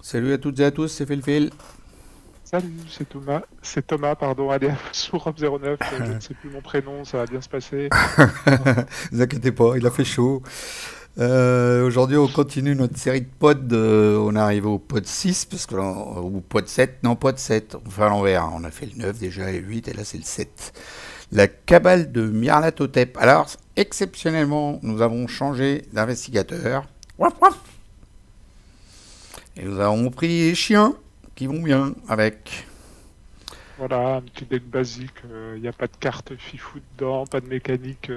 Salut à toutes et à tous, c'est Phil. Salut, c'est Thomas, pardon, alias Sourab09, je ne sais plus mon prénom, ça va bien se passer. Ne vous inquiétez pas, il a fait chaud. Aujourd'hui, on continue notre série de pods. On est arrivé au pod 6, ou pod 7, non, pod 7. On fait à l'envers, hein. On a fait le 9 déjà, et le 8, et là c'est le 7. La cabale de Nyarlathotep. Alors, exceptionnellement, nous avons changé d'investigateur. Waf, waf. Et nous avons pris les chiens qui vont bien avec. Voilà, un petit deck basique, il n'y a pas de carte fifou dedans, pas de mécanique.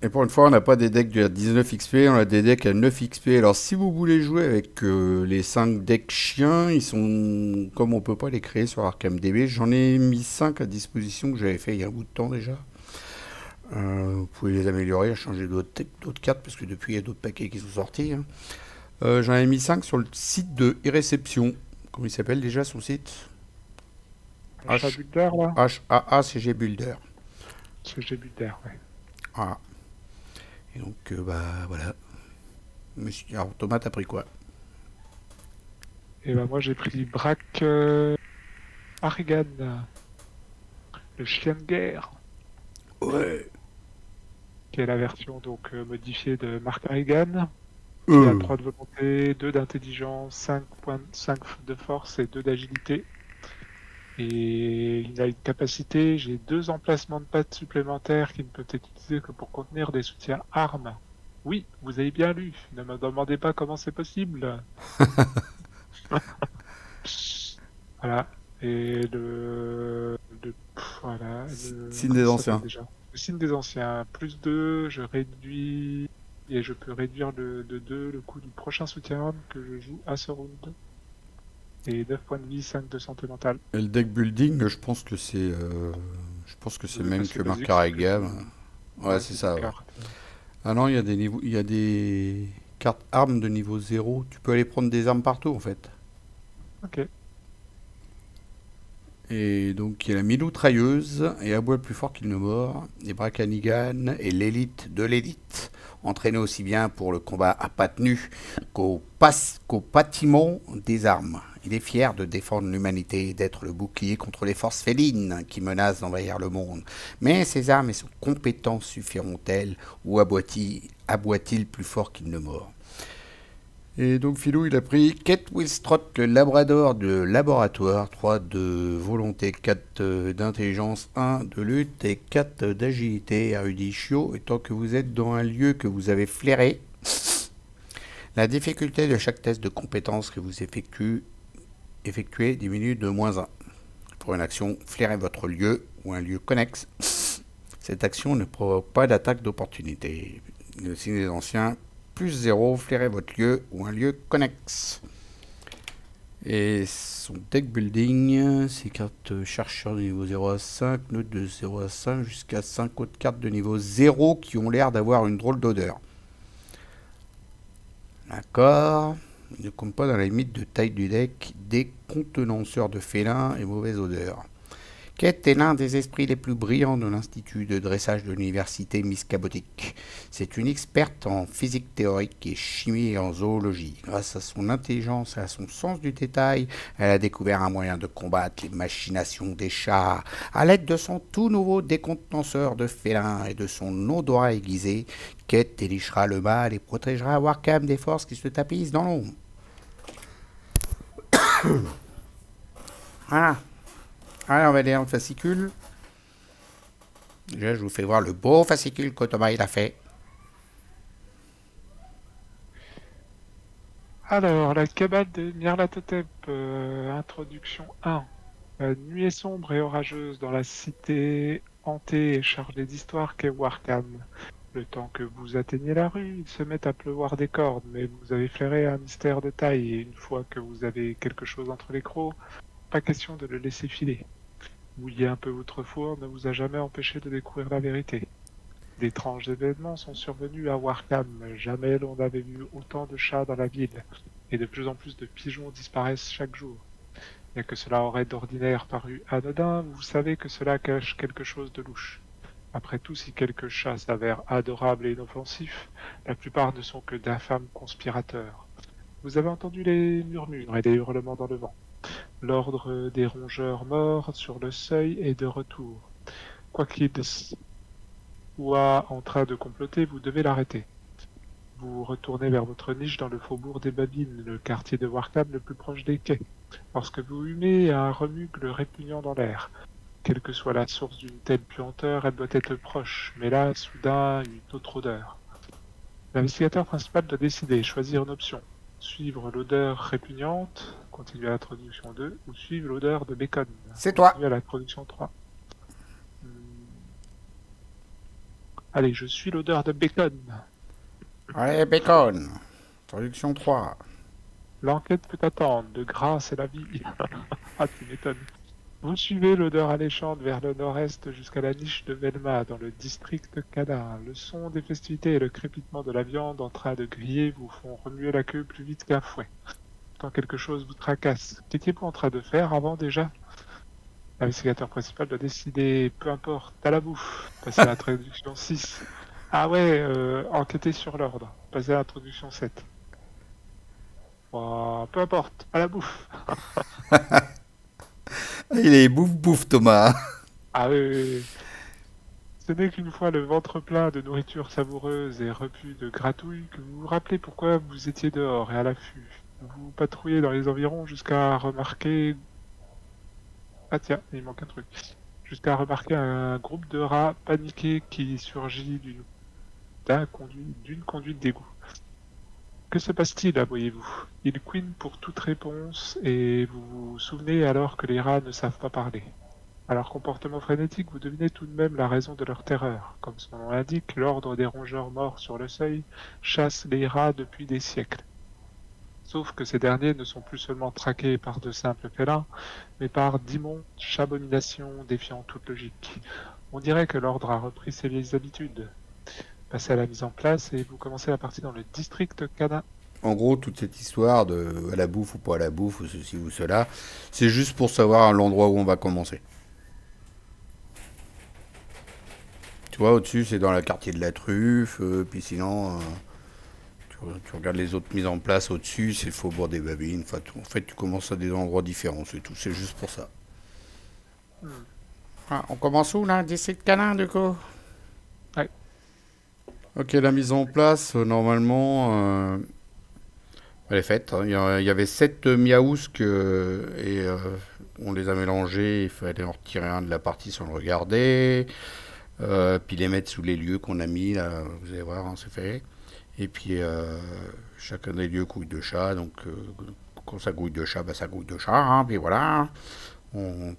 Et pour une fois, on n'a pas des decks de 19 XP, on a des decks à 9 XP. Alors, si vous voulez jouer avec les 5 decks chiens, ils sont comme on peut pas les créer sur ArkhamDB. J'en ai mis 5 à disposition que j'avais fait il y a un bout de temps déjà. Vous pouvez les améliorer, changer d'autres cartes parce que depuis il y a d'autres paquets qui sont sortis, hein. J'en ai mis 5 sur le site de e-réception. Comment il s'appelle déjà son site? Achat Builder, là? HAACG Builder. CG Builder, ouais. Voilà. Et donc, bah voilà. Alors, Thomas, t'as pris quoi? Et ben moi j'ai pris Brack Harrigan, le chien de guerre, Ouais. qui est la version donc modifiée de Mark Harrigan, qui a Euh. 3 de volonté, 2 d'intelligence, 5 de force et 2 d'agilité. Et il a une capacité, j'ai 2 emplacements de pattes supplémentaires qui ne peuvent être utilisés que pour contenir des soutiens armes. Oui, vous avez bien lu, ne me demandez pas comment c'est possible. Voilà. Et voilà, Signe des comment ça s'appelle anciens. déjà? Le signe des anciens, plus 2, je réduis, et je peux réduire de 2 le coût du prochain soutien arme que je joue à ce round. Et 9 points de vie, 5 de santé mentale. Et le deck building, je pense que c'est le même C'est que Mark basique, c'est que Harrigan. du... Ouais, Ouais, c'est c'est des ça, ouais. cartes. Ah non, il y a des niveaux, il y a des cartes armes de niveau 0. Tu peux aller prendre des armes partout, en fait. Ok. Et donc, il y a la mitrailleuse et à bois plus fort qu'il ne mord, les Bracanigan et l'élite de l'élite. Entraîné aussi bien pour le combat à pattes nues qu'au bâtiment des armes. Il est fier de défendre l'humanité et d'être le bouclier contre les forces félines qui menacent d'envahir le monde. Mais ses armes et ses compétences suffiront-elles ou aboie-t-il plus fort qu'il ne mord? Et donc Philou, il a pris Kate Wilstrott, le labrador de laboratoire, 3 de volonté, 4 d'intelligence, 1 de lutte et 4 d'agilité, éruditio. Et tant que vous êtes dans un lieu que vous avez flairé, la difficulté de chaque test de compétence que vous effectuez diminue de -1. Pour une action, flairez votre lieu ou un lieu connexe. Cette action ne provoque pas d'attaque d'opportunité. Le signe des anciens, plus 0, flairez votre lieu ou un lieu connexe. Et son deck building, ses cartes chercheurs de niveau 0 à 5, notes de 0 à 5, jusqu'à 5 autres cartes de niveau 0 qui ont l'air d'avoir une drôle d'odeur. D'accord. Il ne compte pas dans la limite de taille du deck des contenanceurs de félins et mauvaise odeur. Kate est l'un des esprits les plus brillants de l'Institut de dressage de l'Université Miscabotique. C'est une experte en physique théorique et chimie et en zoologie. Grâce à son intelligence et à son sens du détail, elle a découvert un moyen de combattre les machinations des chats. À l'aide de son tout nouveau décontenanceur de félins et de son odorat aiguisé, Kate délichera le mal et protégera Warkham des forces qui se tapissent dans l'ombre. Voilà. Allez, on va lire le fascicule. Déjà, je vous fais voir le beau fascicule que Thomas il a fait. Alors, la cabane de Nyarlathotep, introduction 1. La nuit est sombre et orageuse dans la cité hantée et chargée d'histoire qu'est Warkham. Le temps que vous atteignez la rue, il se met à pleuvoir des cordes, mais vous avez flairé un mystère de taille, et une fois que vous avez quelque chose entre les crocs, pas question de le laisser filer. Mouiller un peu votre four ne vous a jamais empêché de découvrir la vérité. D'étranges événements sont survenus à Warkham. Jamais l'on n'avait vu autant de chats dans la ville, et de plus en plus de pigeons disparaissent chaque jour. Bien que cela aurait d'ordinaire paru anodin, vous savez que cela cache quelque chose de louche. Après tout, si quelques chats s'avèrent adorables et inoffensifs, la plupart ne sont que d'infâmes conspirateurs. Vous avez entendu les murmures et les hurlements dans le vent. L'ordre des rongeurs morts sur le seuil est de retour. Quoi qu'il soit en train de comploter, vous devez l'arrêter. Vous retournez vers votre niche dans le faubourg des Babines, le quartier de Warcam le plus proche des quais, lorsque vous humez un remugre répugnant dans l'air. Quelle que soit la source d'une telle puanteur, elle doit être proche, mais là, soudain, une autre odeur. L'investigateur principal doit décider, choisir une option. Suivre l'odeur répugnante, continuer à l'introduction 2, ou suivre l'odeur de bacon, C'est toi. continuer à l'introduction 3. Allez, je suis l'odeur de bacon. Allez, bacon. Introduction 3. L'enquête peut attendre, de grâce et la vie. Ah, tu m'étonnes. Vous suivez l'odeur alléchante vers le nord-est jusqu'à la niche de Velma, dans le district Canard. Le son des festivités et le crépitement de la viande en train de griller vous font remuer la queue plus vite qu'un fouet. Quand quelque chose vous tracasse, qu'étiez-vous en train de faire avant déjà? L'investigateur principal doit décider, peu importe, à la bouffe. Passez à l'introduction 6. Ah ouais, enquêter sur l'ordre. Passez à l'introduction 7. Oh, peu importe, à la bouffe. Il est bouffe, Thomas. Ah oui, oui, oui. Ce n'est qu'une fois le ventre plein de nourriture savoureuse et repu de gratouille que vous vous rappelez pourquoi vous étiez dehors et à l'affût. Vous patrouillez dans les environs jusqu'à remarquer... Ah tiens, il manque un truc. Jusqu'à remarquer un groupe de rats paniqués qui surgit d'une conduite d'égout. Que se passe-t-il, voyez-vous? Il couine pour toute réponse et vous vous souvenez alors que les rats ne savent pas parler. À leur comportement frénétique, vous devinez tout de même la raison de leur terreur. Comme son nom l'indique, l'ordre des rongeurs morts sur le seuil chasse les rats depuis des siècles. Sauf que ces derniers ne sont plus seulement traqués par de simples félins, mais par d'immondes abominations défiant toute logique. On dirait que l'ordre a repris ses vieilles habitudes. Passez à la mise en place et vous commencez la partie dans le district canin. En gros, toute cette histoire de à la bouffe ou pas à la bouffe, ou ceci ou cela, c'est juste pour savoir l'endroit où on va commencer. Tu vois, au-dessus, c'est dans le quartier de la truffe, puis sinon, tu regardes les autres mises en place au-dessus, c'est le faubourg des Babines. Enfin, en fait, tu commences à des endroits différents, c'est tout, c'est juste pour ça. Hmm. Ah, on commence où là? District canin, du coup? Ouais. Ok, la mise en place, normalement, elle est faite. Il y avait 7 miaousques et on les a mélangés. Il fallait en retirer un de la partie sans le regarder. Puis les mettre sous les lieux qu'on a mis, là, vous allez voir, hein, c'est fait. Et puis chacun des lieux couille de chat, donc quand ça gouille de chat, bah, ça gouille de chat, hein, puis voilà.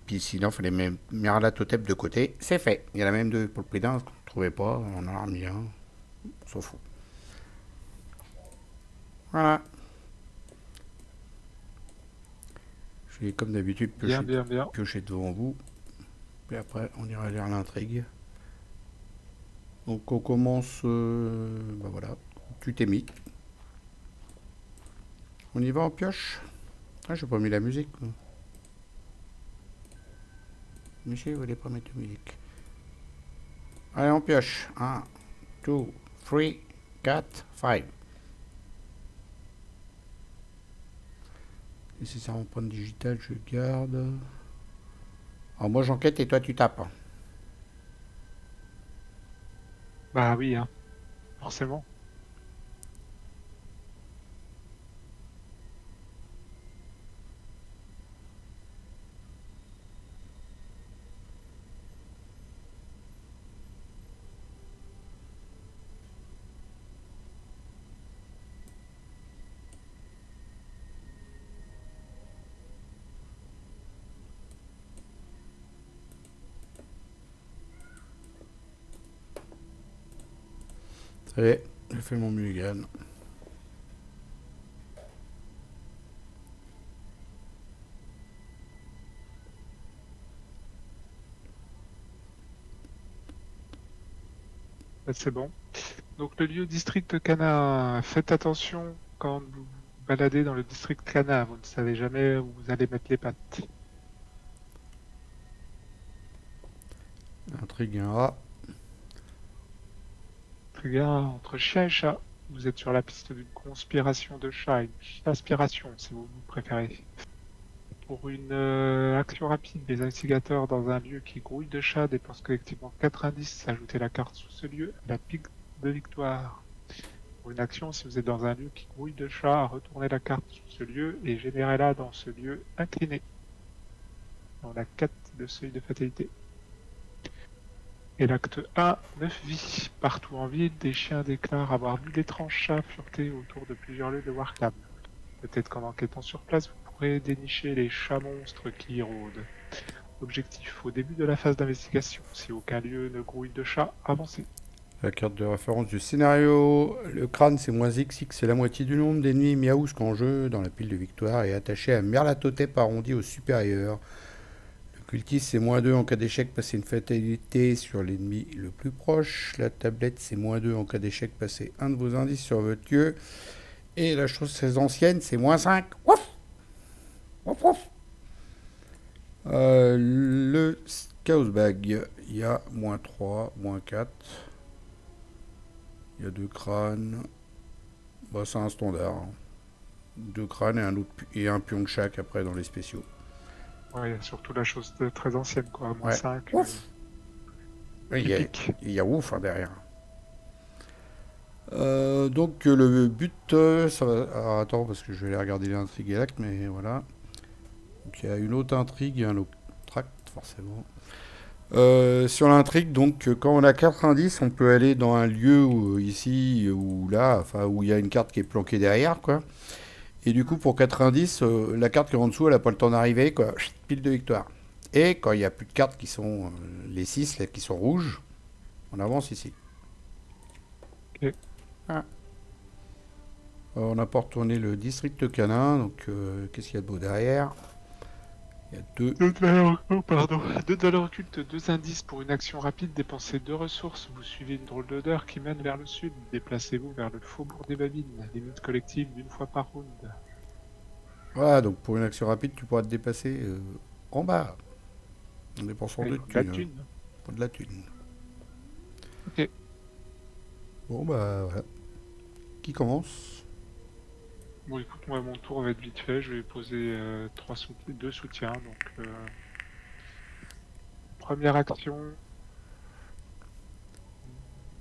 Puis sinon, il fallait mettre Nyarlathotep de côté, c'est fait. Il y en a même deux pour le prix d'un, on ne trouvait pas, on en a remis un, on s'en fout. Voilà. Je vais comme d'habitude Bien, bien, bien. piocher devant vous. Puis après, on ira lire l'intrigue. Donc on commence, bah voilà, tu t'es mis. On y va en pioche. Ah, j'ai pas mis la musique. Monsieur, vous voulez pas mettre de musique. Allez, on pioche. 1, 2, 3, 4, 5. Nécessairement empreinte digitale, je garde. Alors moi j'enquête et toi tu tapes. Bah oui, hein, forcément. Ça y est, j'ai fait mon mulligan. C'est bon. Donc le lieu district canin, faites attention quand vous vous baladez dans le district canin, vous ne savez jamais où vous allez mettre les pattes. Intrigue un rat. Regarde, entre chien et chat. Vous êtes sur la piste d'une conspiration de chats, une aspiration si vous préférez. Pour une action rapide, les investigateurs dans un lieu qui grouille de chats dépensent collectivement 4 indices. Ajoutez la carte sous ce lieu à la pique de victoire. Pour une action, si vous êtes dans un lieu qui grouille de chats, retournez la carte sous ce lieu et générez-la dans ce lieu incliné. On a 4 de seuil de fatalité. Et l'acte 1, 9 vies. Partout en ville, des chiens déclarent avoir vu d'étranges chats fureter autour de plusieurs lieux de Warcam. Peut-être qu'en enquêtant sur place, vous pourrez dénicher les chats monstres qui y rôdent. Objectif, au début de la phase d'investigation, si aucun lieu ne grouille de chats, avancez. La carte de référence du scénario. Le crâne, c'est -XX, c'est la moitié du nombre d'ennemis miaousques en jeu dans la pile de victoire et attaché à Merlatotep arrondi au supérieur. Le cultiste, c'est -2 en cas d'échec, passez une fatalité sur l'ennemi le plus proche. La tablette, c'est -2 en cas d'échec, passez un de vos indices sur votre lieu. Et la chose très ancienne, c'est -5. Ouf ouf ouf. Le Chaos Bag, il y a -3, -4. Il y a 2 crânes. Bah, c'est un standard. Hein. 2 crânes et un pion de chaque après dans les spéciaux. Ouais, surtout la chose très ancienne, quoi. Ouais. -5. Ouf. Oui, il y a ouf hein, derrière. Donc le but, ça va... Alors, attends, parce que je vais aller regarder l'intrigue et l'acte, mais voilà. Donc il y a une autre intrigue et un autre tract, forcément. Sur l'intrigue, donc quand on a 4 indices, on peut aller dans un lieu où, ici ou là, enfin où il y a une carte qui est planquée derrière, quoi. Et du coup, pour 4 indices, la carte qui est en dessous, elle n'a pas le temps d'arriver, quoi. Chut, pile de victoire. Et quand il n'y a plus de cartes qui sont les 6, qui sont rouges, on avance ici. Ok. Ah. On n'a pas retourné le district canin, donc qu'est-ce qu'il y a de beau derrière? Il y a 2. Deux de valeur, oh, pardon. 2 de valeur occulte, 2 indices pour une action rapide. Dépensez 2 ressources. Vous suivez une drôle d'odeur qui mène vers le sud. Déplacez-vous vers le faubourg des Babines. Limite collective d'une fois par round. Voilà, donc pour une action rapide, tu pourras te dépasser en bas. En dépensant Ouais, de la thunes. thune. Pour de la thune. Ok. Bon, bah voilà. Qui commence? Bon, écoute, moi, mon tour va être vite fait. Je vais poser 2 soutiens. Donc, première action.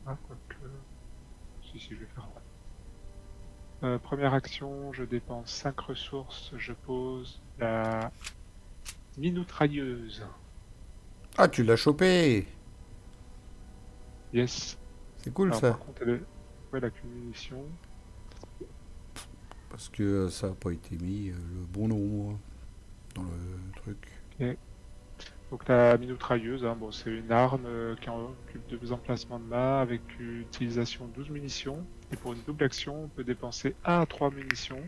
Ah, quoique. Si, je vais faire. Première action, je dépense 5 ressources. Je pose la minoutrailleuse. Ah, tu l'as chopé! Yes. C'est cool Alors, ça. par contre, elle est. Ouais, la munition. Parce que ça n'a pas été mis le bon nombre dans le truc. Ok. Donc la minoutrailleuse, hein, bon, c'est une arme qui occupe 2 emplacements de main avec utilisation de 12 munitions. Et pour une double action, on peut dépenser 1 à 3 munitions,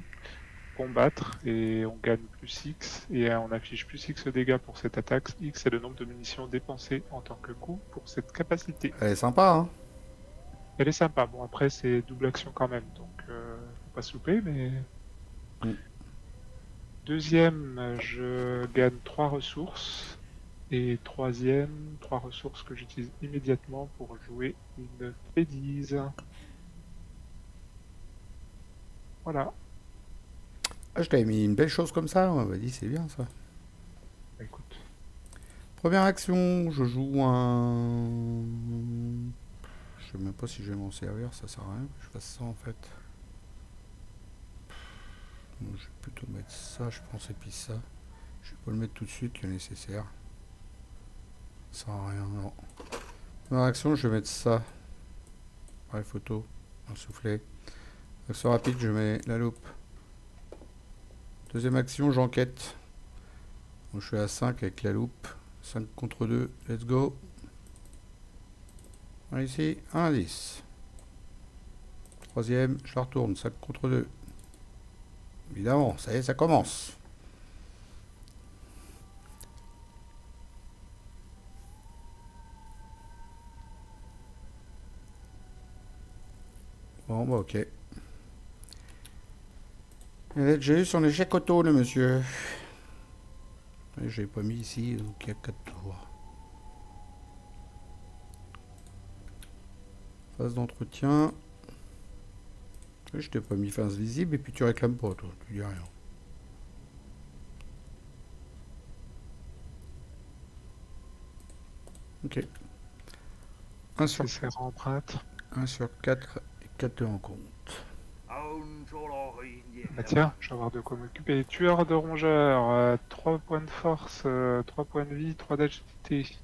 combattre, et on gagne plus X. Et on affiche plus X dégâts pour cette attaque. X est le nombre de munitions dépensées en tant que coût pour cette capacité. Elle est sympa, hein? Elle est sympa. Bon, après, c'est double action quand même, donc faut pas se louper, mais... Mm. Deuxième, je gagne 3 ressources. Et troisième, 3 ressources que j'utilise immédiatement pour jouer une P10. Voilà. Ah, je t'avais mis une belle chose comme ça. On m'a dit, c'est bien ça. Bah, écoute. Première action, je joue un... Je sais même pas si je vais m'en servir, ça sert à rien que je fasse ça en fait. Donc, je vais plutôt mettre ça, je pense, et puis ça. Je vais pas le mettre tout de suite, le nécessaire. Ça sert à rien, non. Première action, je vais mettre ça. Ouais, photo, un soufflet. Action rapide, je mets la loupe. Deuxième action, j'enquête. Donc, je suis à 5 avec la loupe. 5 contre 2, let's go. Ici, un indice. Troisième, je la retourne, 5 contre 2. Évidemment, ça y est, ça commence. Bon, bah ok. Il a déjà eu son échec auto, le monsieur. Je l'ai pas mis ici, donc il y a 4 tours. Phase d'entretien. Je t'ai pas mis face visible et puis tu réclames pas, toi. Tu dis rien. Ok. 1 sur, Nécessaire empreinte. 1 sur 4 et 4 en compte. Bah tiens, je vais avoir de quoi m'occuper. Tueur de rongeurs, 3 points de force, 3 points de vie, 3 d'agilité.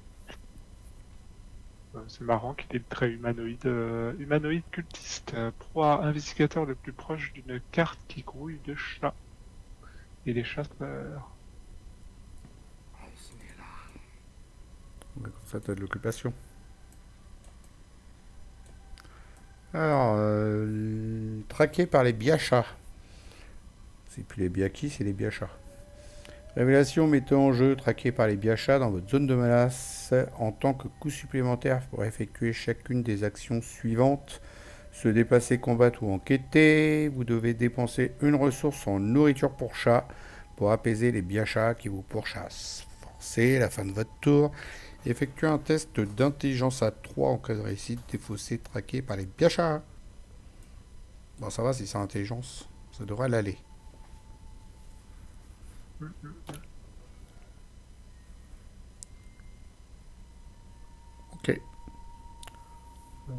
C'est marrant qu'il ait le trait humanoïde. Humanoïde cultiste. Proie investigateur le plus proche d'une carte qui grouille de chats. Et des chasseurs. Comme ça, t'as de l'occupation. Alors, traqué par les biachas. C'est plus les biakis, c'est les biachas. Révélation mettant en jeu traqué par les biachas dans votre zone de menace en tant que coût supplémentaire pour effectuer chacune des actions suivantes. Se déplacer, combattre ou enquêter. Vous devez dépenser une ressource en nourriture pour chat pour apaiser les biachas qui vous pourchassent. Forcez la fin de votre tour. Effectuez un test d'intelligence à 3 en cas de réussite. Défaussé, traqué par les biachas. Bon, ça va si c'est intelligence. Ça devrait l'aller. Ok. Bah,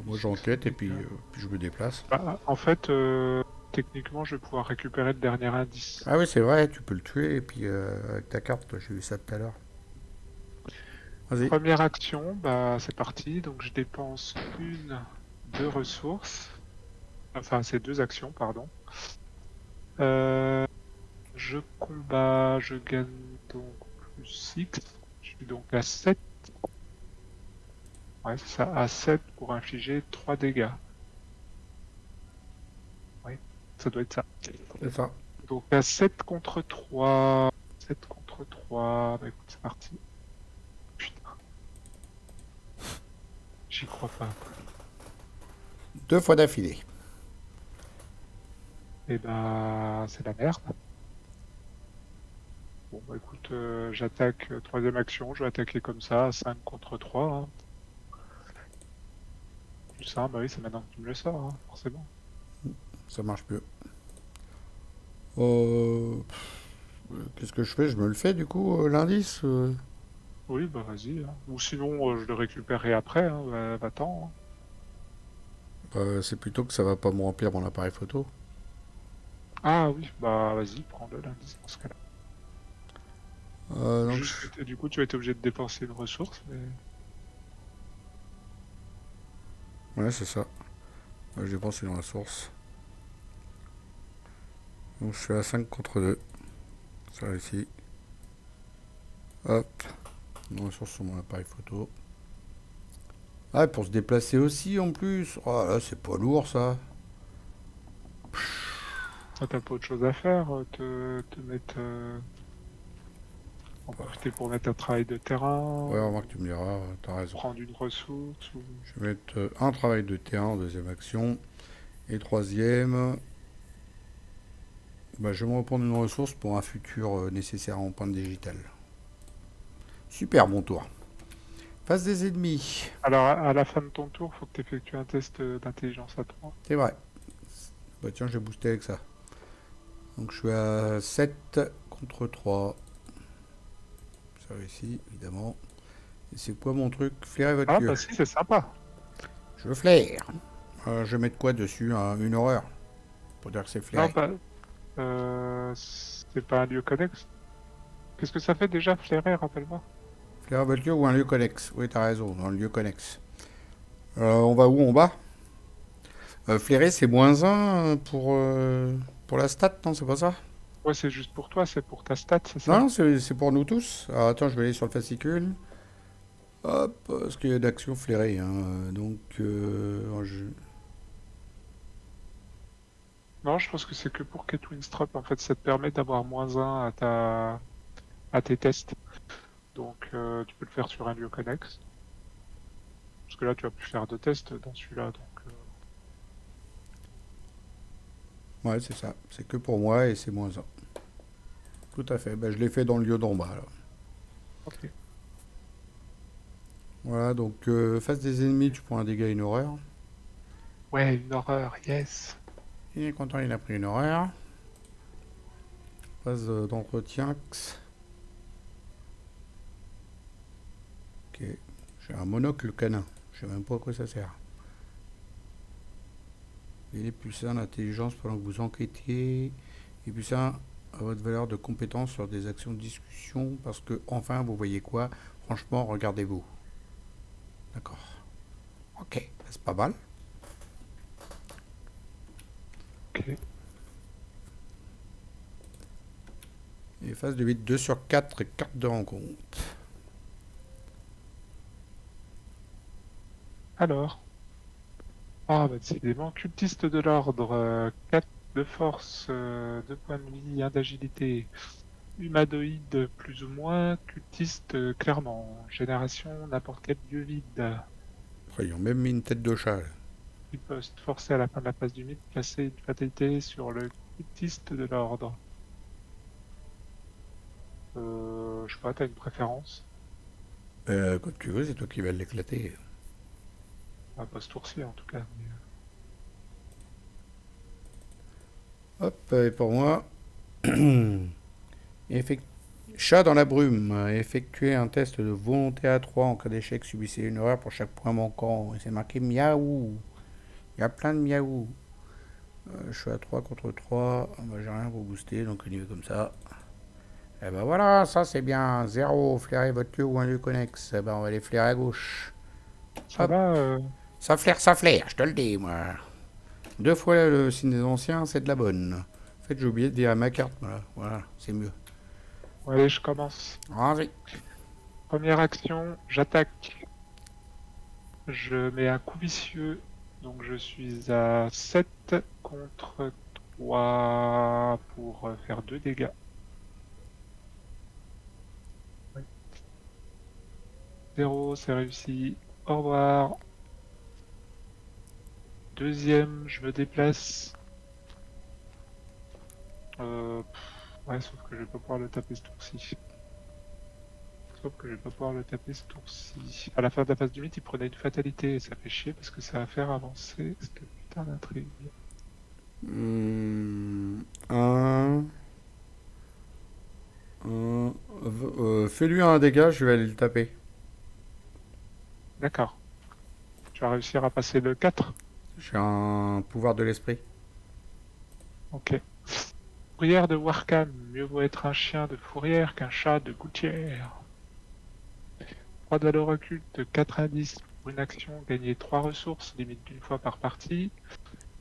moi j'enquête et puis je me déplace. Bah, en fait, techniquement, je vais pouvoir récupérer le dernier indice. Ah oui, c'est vrai, tu peux le tuer et puis avec ta carte, j'ai vu ça tout à l'heure. Vas-y. Première action, bah c'est parti. Donc je dépense une de ressources. Enfin, c'est 2 actions, pardon. Je combats, je gagne donc plus 6. Je suis donc à 7. Ouais, c'est ça, à 7 pour infliger 3 dégâts. Oui, ça doit être ça. C'est ça. Donc à 7 contre 3. 7 contre 3. Bah écoute, c'est parti. Putain. J'y crois pas. 2 fois d'affilée. Et bah, c'est la merde. Bon, bah écoute, j'attaque, troisième action, je vais attaquer comme ça, 5 contre 3. Hein. Plus ça, bah oui, c'est maintenant que tu me le sors, hein, forcément. Ça marche mieux. Qu'est-ce que je fais? Je me le fais du coup, l'indice Oui, bah vas-y. Hein. Ou sinon, je le récupérerai après, hein, va-t'en. Hein. C'est plutôt que ça va pas me remplir mon appareil photo. Ah oui, bah vas-y, prends-le l'indice dans ce cas-là. Donc Du coup, tu vas être obligé de dépenser une ressource, mais... Ouais, c'est ça. Je dépense une ressource. Donc je suis à 5 contre 2. Ça réussit. Hop. Une ressource sur mon appareil photo. Ah, pour se déplacer aussi en plus. Oh là, c'est pas lourd ça. Ah, t'as pas autre chose à faire, te mettre... En profiter pour mettre un travail de terrain, Ouais, remarque, tu me diras, t'as raison. prendre une ressource, ou... Je vais mettre un travail de terrain en deuxième action. Et troisième, bah, je vais me reprendre une ressource pour un futur nécessaire en empreinte digitale. Super, bon tour. Face des ennemis. Alors, à la fin de ton tour, faut que tu effectues un test d'intelligence à 3. C'est vrai. Bah tiens, je vais booster avec ça. Donc je suis à 7 contre 3. Ça réussit, évidemment. Et c'est quoi mon truc? Flairer votre Ah, queue. bah si, c'est sympa. Je flaire. Je vais mettre quoi dessus? Une horreur. Pour dire que c'est Non, flairé. bah, c'est pas un lieu connexe. Qu'est-ce que ça fait déjà, flairer, rappelle-moi? Flairer votre queue ou un lieu connexe. Oui, t'as raison, dans le lieu connexe. On va où? En bas? Flairer, c'est -1 pour la stat, non? C'est pas ça? Ouais, c'est juste pour toi, c'est pour ta stat, c'est ça? Non, c'est pour nous tous. Alors attends, je vais aller sur le fascicule. Hop, parce qu'il y a d'action flairée. Hein. Donc, Non, je pense que c'est que pour Kate Winstrop, en fait, ça te permet d'avoir -1 à tes tests. Donc, tu peux le faire sur un lieu connexe. Parce que là, tu vas plus faire de tests dans celui-là, donc... ouais, c'est ça. C'est que pour moi et c'est -1. Tout à fait. Ben, je l'ai fait dans le lieu d'en bas. Là. Ok. Voilà, donc face des ennemis, tu prends un dégât et une horreur. Ouais, une horreur, yes. Il est content, il a pris une horaire. Phase d'entretien. Ok. J'ai un monocle canin. Je sais même pas à quoi ça sert. Il est plus 1 d'intelligence pendant que vous enquêtiez. Et plus 1 à votre valeur de compétence sur des actions de discussion. Parce que, enfin, vous voyez quoi? Franchement, regardez-vous. D'accord. Ok, c'est pas mal. Ok. Et phase de 8, 2 sur 4, carte de rencontre. Alors. Ah, bah, décidément, cultiste de l'ordre, 4 de force, 2 points de vie, 1 d'agilité. Humanoïde, plus ou moins. Cultiste, clairement. Génération, n'importe quel lieu vide. Après, ils ont même mis une tête de chat. Là. Riposte, forcé à la fin de la phase du mythe, placer une fatalité sur le cultiste de l'ordre. Je sais pas, t'as une préférence? Comme tu veux, c'est toi qui vas l'éclater. Ah, pas ce tour-ci, en tout cas. Hop, et pour moi, effect- chat dans la brume. Effectuez un test de volonté à 3. En cas d'échec, subissez une erreur pour chaque point manquant. Et c'est marqué miaou. Il y a plein de miaou. Je suis à 3 contre 3. Ah bah, j'ai rien pour booster, donc on y va comme ça. Et ben voilà, ça c'est bien. 0, flairez votre lieu ou un lieu connexe. Eh ben on va les flairer à gauche. Ça Hop, va, ça flaire, je te le dis, moi. 2 fois le signe des anciens, c'est de la bonne. En fait, j'ai oublié de dire à ma carte, voilà, c'est mieux. allez, je commence. Vas-y. Première action, j'attaque. Je mets un coup vicieux, donc je suis à 7 contre 3 pour faire 2 dégâts. Oui. 0, c'est réussi. Au revoir. Deuxième, je me déplace. Ouais, sauf que je vais pas pouvoir le taper ce tour-ci. Sauf que je vais pas pouvoir le taper ce tour-ci. À la fin de la phase du mythe, il prenait une fatalité et ça fait chier parce que ça va faire avancer cette putain d'intrigue. Un. Fais-lui un dégât, je vais aller le taper. D'accord. Tu vas réussir à passer le 4. J'ai un pouvoir de l'esprit. Ok. Fourrière de Warkham. Mieux vaut être un chien de fourrière qu'un chat de gouttière. 3 de valeur occulte, 4 indices. Pour une action, gagner 3 ressources, limite d'une fois par partie.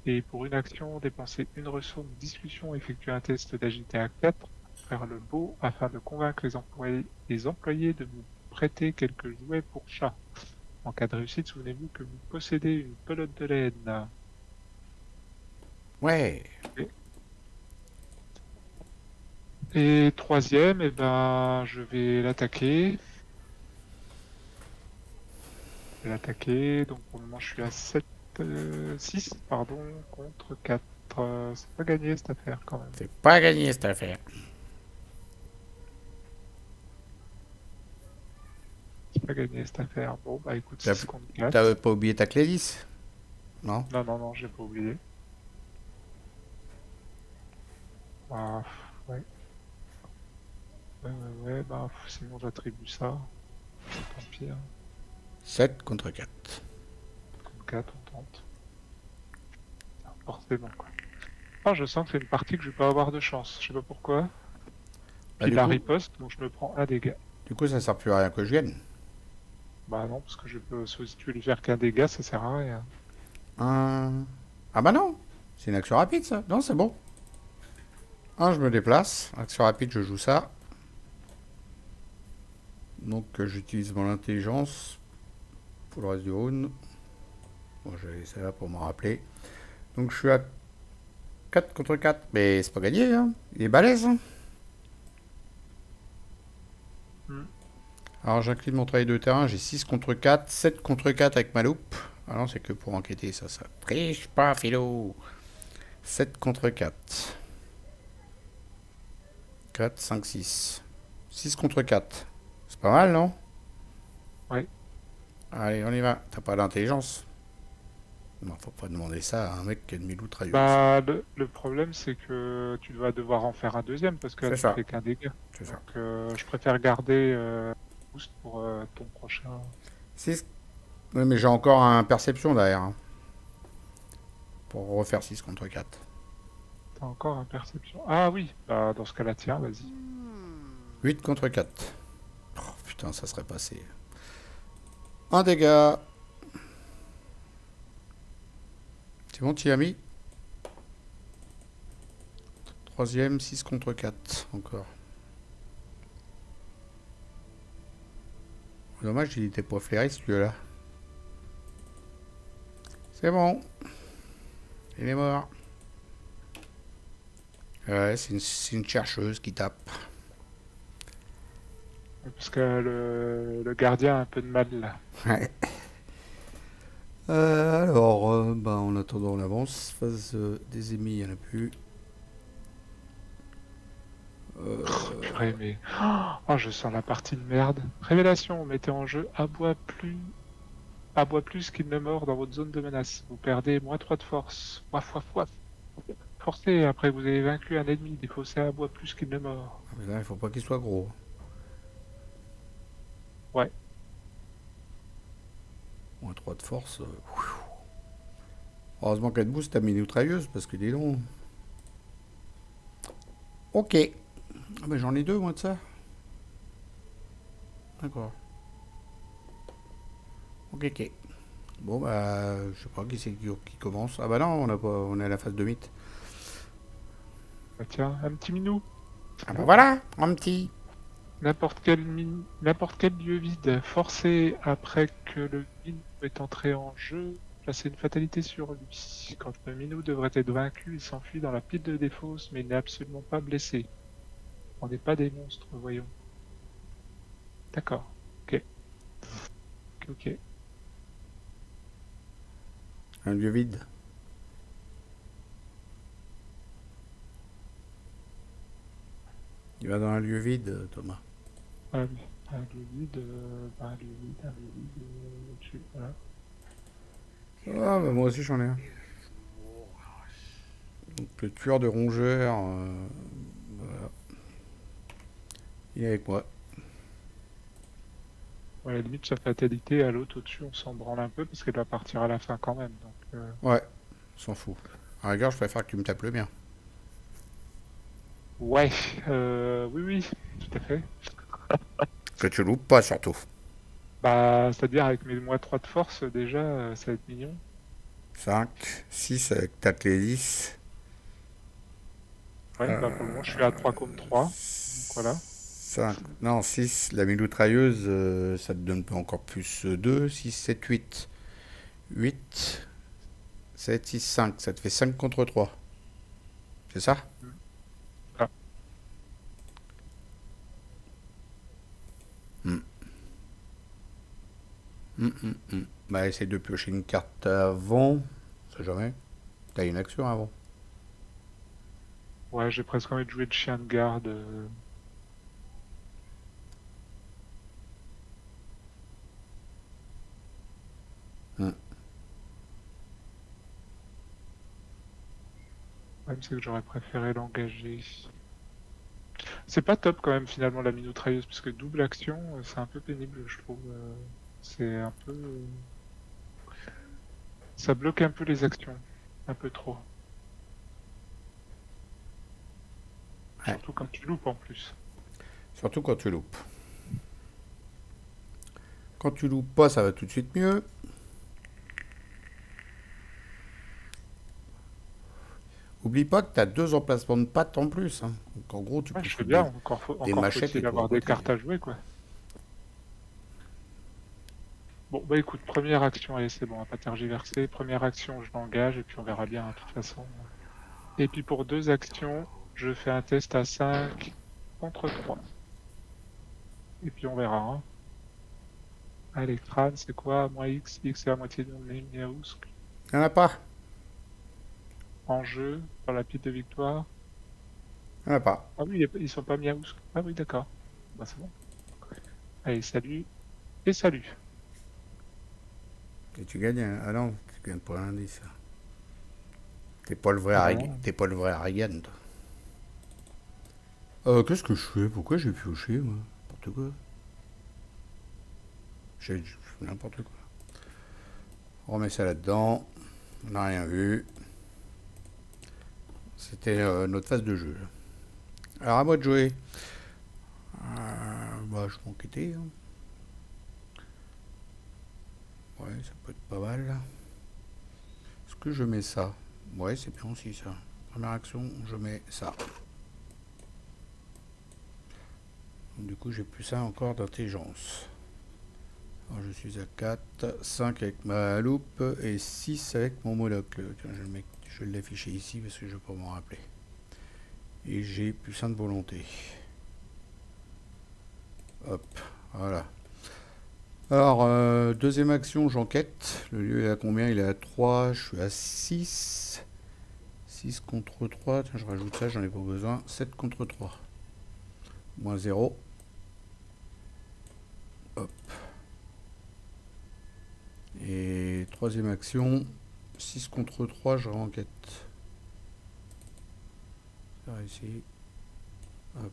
Et pour une action, dépenser une ressource de discussion, effectuer un test d'agilité à 4, faire le beau afin de convaincre les employés de vous prêter quelques jouets pour chat. En cas de réussite, souvenez-vous que vous possédez une pelote de laine. Ouais. Et troisième, eh ben, je vais l'attaquer. Donc pour le moment, je suis à 6 pardon, contre 4. C'est pas gagné cette affaire quand même. C'est pas gagné cette affaire. C'est pas gagné cette affaire. Bon, bah écoute, T'as 6 contre 4. t'as pas oublié ta clé 10? Non? Non, non, non, j'ai pas oublié. Ah, ouais. Ouais, bah sinon j'attribue ça. Tant pis, hein. 7 contre 4. Contre 4, on tente. Forcément, quoi. Ah, je sens que c'est une partie que je vais pas avoir de chance. Je sais pas pourquoi. Bah, Puis la riposte, donc je me prends un dégât. du coup, ça sert plus à rien que je gagne. Bah non, parce que je peux, si tu veux lui faire qu'un dégât, ça sert à rien. Un. Ah bah non! C'est une action rapide, ça. Non, c'est bon. Je me déplace. Action rapide, je joue ça. Donc, j'utilise mon intelligence pour le reste du round. Bon, j'ai laissé là pour me rappeler. Donc, je suis à 4 contre 4. Mais c'est pas gagné, hein. Il est balèze, hein. Alors, j'incline mon travail de terrain. J'ai 6 contre 4. 7 contre 4 avec ma loupe. Ah non, c'est que pour enquêter, ça. Triche pas, philo. 7 contre 4. 4, 5, 6. 6 contre 4. C'est pas mal, non? Ouais. Allez, on y va. T'as pas d'intelligence? Non, faut pas demander ça à un mec qui a une miloutrailleuse. Bah, le problème, c'est que tu vas devoir en faire un deuxième parce que là, C'est tu ça. fais qu'un dégât. C'est ça. Donc, je préfère garder boost pour ton prochain. 6. Oui, mais j'ai encore un perception derrière. Hein, pour refaire 6 contre 4. T'as encore un perception. Ah oui, bah, dans ce cas-là, tiens, vas-y. 8 contre 4. Oh, putain, ça serait passé. Un dégât. C'est bon, tu y as mis. Troisième, 6 contre 4. Encore. Dommage, il était pas flairé celui-là. C'est bon. Il est mort. Ouais, c'est une chercheuse qui tape. Parce que le gardien a un peu de mal là. Ouais. Alors, bah, en attendant, on avance. Phase des émis, il n'y en a plus. Purée, mais. Oh, je sens la partie de merde. Révélation, mettez en jeu aboie plus qu'il ne mord dans votre zone de menace. Vous perdez -3 de force. Waf, waf, waf. Forcez, après vous avez vaincu un ennemi, défaussé aboie plus qu'il ne mord. Ah, mais là, il faut pas qu'il soit gros. Ouais. -3 de force. Heureusement qu'elle te booste ta miloutrailleuse, parce que dis donc. Ok. Ah, mais j'en ai deux, moi, de ça. D'accord. Ok, ok. Bon, bah, je sais pas qui c'est qui commence. Ah, bah non, on, a pas, on est à la phase de mythe. Bah, tiens, un petit minou. Ah, bah voilà, un petit. N'importe quel lieu vide. Forcez, après que le minou est entré en jeu, placez une fatalité sur lui. Quand le minou devrait être vaincu, il s'enfuit dans la pile de défausse, mais il n'est absolument pas blessé. On n'est pas des monstres, voyons. D'accord. Ok. Ok, ok. Un lieu vide. Il va dans un lieu vide, Thomas. Ah oui. Un lieu vide, un lieu vide, un lieu vide, au-dessus, voilà. Ah, bah moi aussi j'en ai un. Donc le tueur de rongeurs, voilà. Il est avec moi. Ouais, à la limite, sa fatalité, à l'autre au-dessus, on s'en branle un peu parce qu'elle va partir à la fin quand même. Donc, Ouais, s'en fout. À la rigueur, je préfère que tu me tapes le bien. ouais, oui, oui, tout à fait. Que tu loupes pas surtout. Bah, c'est-à-dire avec mes -3 de force, déjà, ça va être mignon. 5, 6 avec ta clé 10. Ouais, bah pour le moment, je suis à 3 comme 3. Donc voilà. 5, non, 6, la miloutrailleuse, ça te donne encore plus 2, 6, 7, 8. 8, 7, 6, 5. Ça te fait 5 contre 3. C'est ça? Ah, Hmm. Bah, essaye de piocher une carte avant. On sait jamais. T'as une action avant. ouais, j'ai presque envie de jouer de chien de garde. Hmm. Même c'est que j'aurais préféré l'engager. C'est pas top quand même finalement la mitrailleuse, parce que double action, c'est un peu pénible, je trouve. C'est un peu. Ça bloque un peu les actions. Un peu trop. Ouais. Surtout quand tu loupes en plus. Surtout quand tu loupes. Quand tu loupes pas, ça va tout de suite mieux. Oublie pas que tu as deux emplacements de pattes en plus. Hein. Donc en gros, tu Ouais, peux je fais foutre bien, des encore machettes et faut-il tout à avoir des côté. cartes à jouer, quoi. Bon, bah écoute, première action, allez, c'est bon, on va pas tergiverser. Première action, je l'engage, et puis on verra bien, de toute façon. Et puis pour deux actions, je fais un test à 5 contre 3. Et puis on verra, hein. Allez, crâne, c'est quoi? Moins X, X est à moitié de mon Miaousk. Il n'y en a pas. En jeu, dans la pile de victoire. Il n'y en a pas. Ah oui, ils sont pas Miaousk. Ah oui, d'accord. Bah c'est bon. Allez, salut, et salut. Et tu gagnes. Ah non, Tu gagnes pas l'indice. T'es pas le vrai Ah Harrigan. bah, T'es pas le vrai Harrigan, toi. Qu'est-ce que je fais? Pourquoi j'ai pioché, moi? N'importe quoi. J'ai n'importe quoi. On remet ça là-dedans. On n'a rien vu. C'était notre phase de jeu. Alors à moi de jouer. Bah, je m'en quitter. Hein. Ouais, ça peut être pas mal. Est-ce que je mets ça? Ouais, c'est bien aussi ça. Première action, je mets ça. Donc, du coup, j'ai plus ça encore d'intelligence. Alors, je suis à 4, 5 avec ma loupe et 6 avec mon monocle. Tiens, je vais l'afficher ici parce que je ne vais pas m'en rappeler. Et j'ai plus 5 de volonté. Hop, voilà. Alors, deuxième action, j'enquête. Le lieu est à combien? Il est à 3, je suis à 6. 6 contre 3, tiens, je rajoute ça, j'en ai pas besoin. 7 contre 3. Moins 0. Hop. Et troisième action, 6 contre 3, je renquête. Par ici. Hop.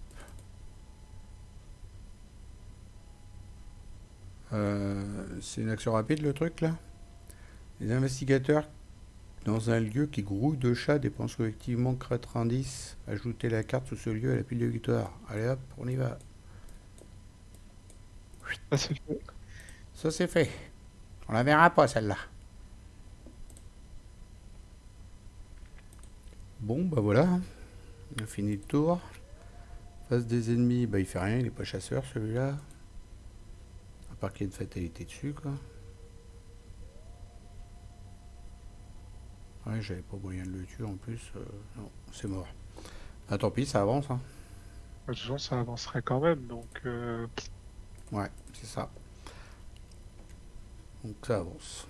C'est une action rapide le truc là. Les investigateurs dans un lieu qui grouille de chats dépensent collectivement 90. Ajoutez la carte sous ce lieu à la pile de victoire. Allez hop, on y va. ça c'est fait. Ça c'est fait. On la verra pas celle-là. Bon bah voilà. On a fini le tour. Face des ennemis, bah il fait rien, il est pas chasseur celui-là. À part qu'il y ait une fatalité dessus quoi. Ouais, j'avais pas moyen de le tuer en plus. Non, c'est mort. Ah tant pis, ça avance hein. De toute façon, ça avancerait quand même, donc Ouais, c'est ça. Donc ça avance.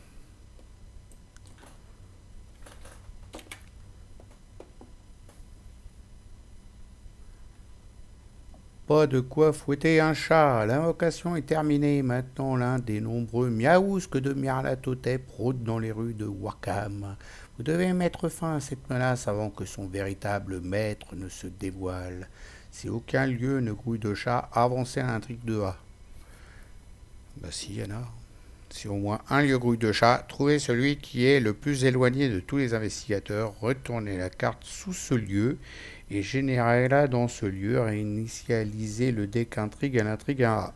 Pas de quoi fouetter un chat. L'invocation est terminée. Maintenant, l'un des nombreux miaousques de Nyarlathotep rôde dans les rues de Warkham. Vous devez mettre fin à cette menace avant que son véritable maître ne se dévoile. Si aucun lieu ne grouille de chat, avancez à l'intrigue de A. Bah si, y en a. Si au moins un lieu grouille de chat, trouvez celui qui est le plus éloigné de tous les investigateurs, retournez la carte sous ce lieu et générez-la dans ce lieu, réinitialisez le deck intrigue à l'intrigue 1A.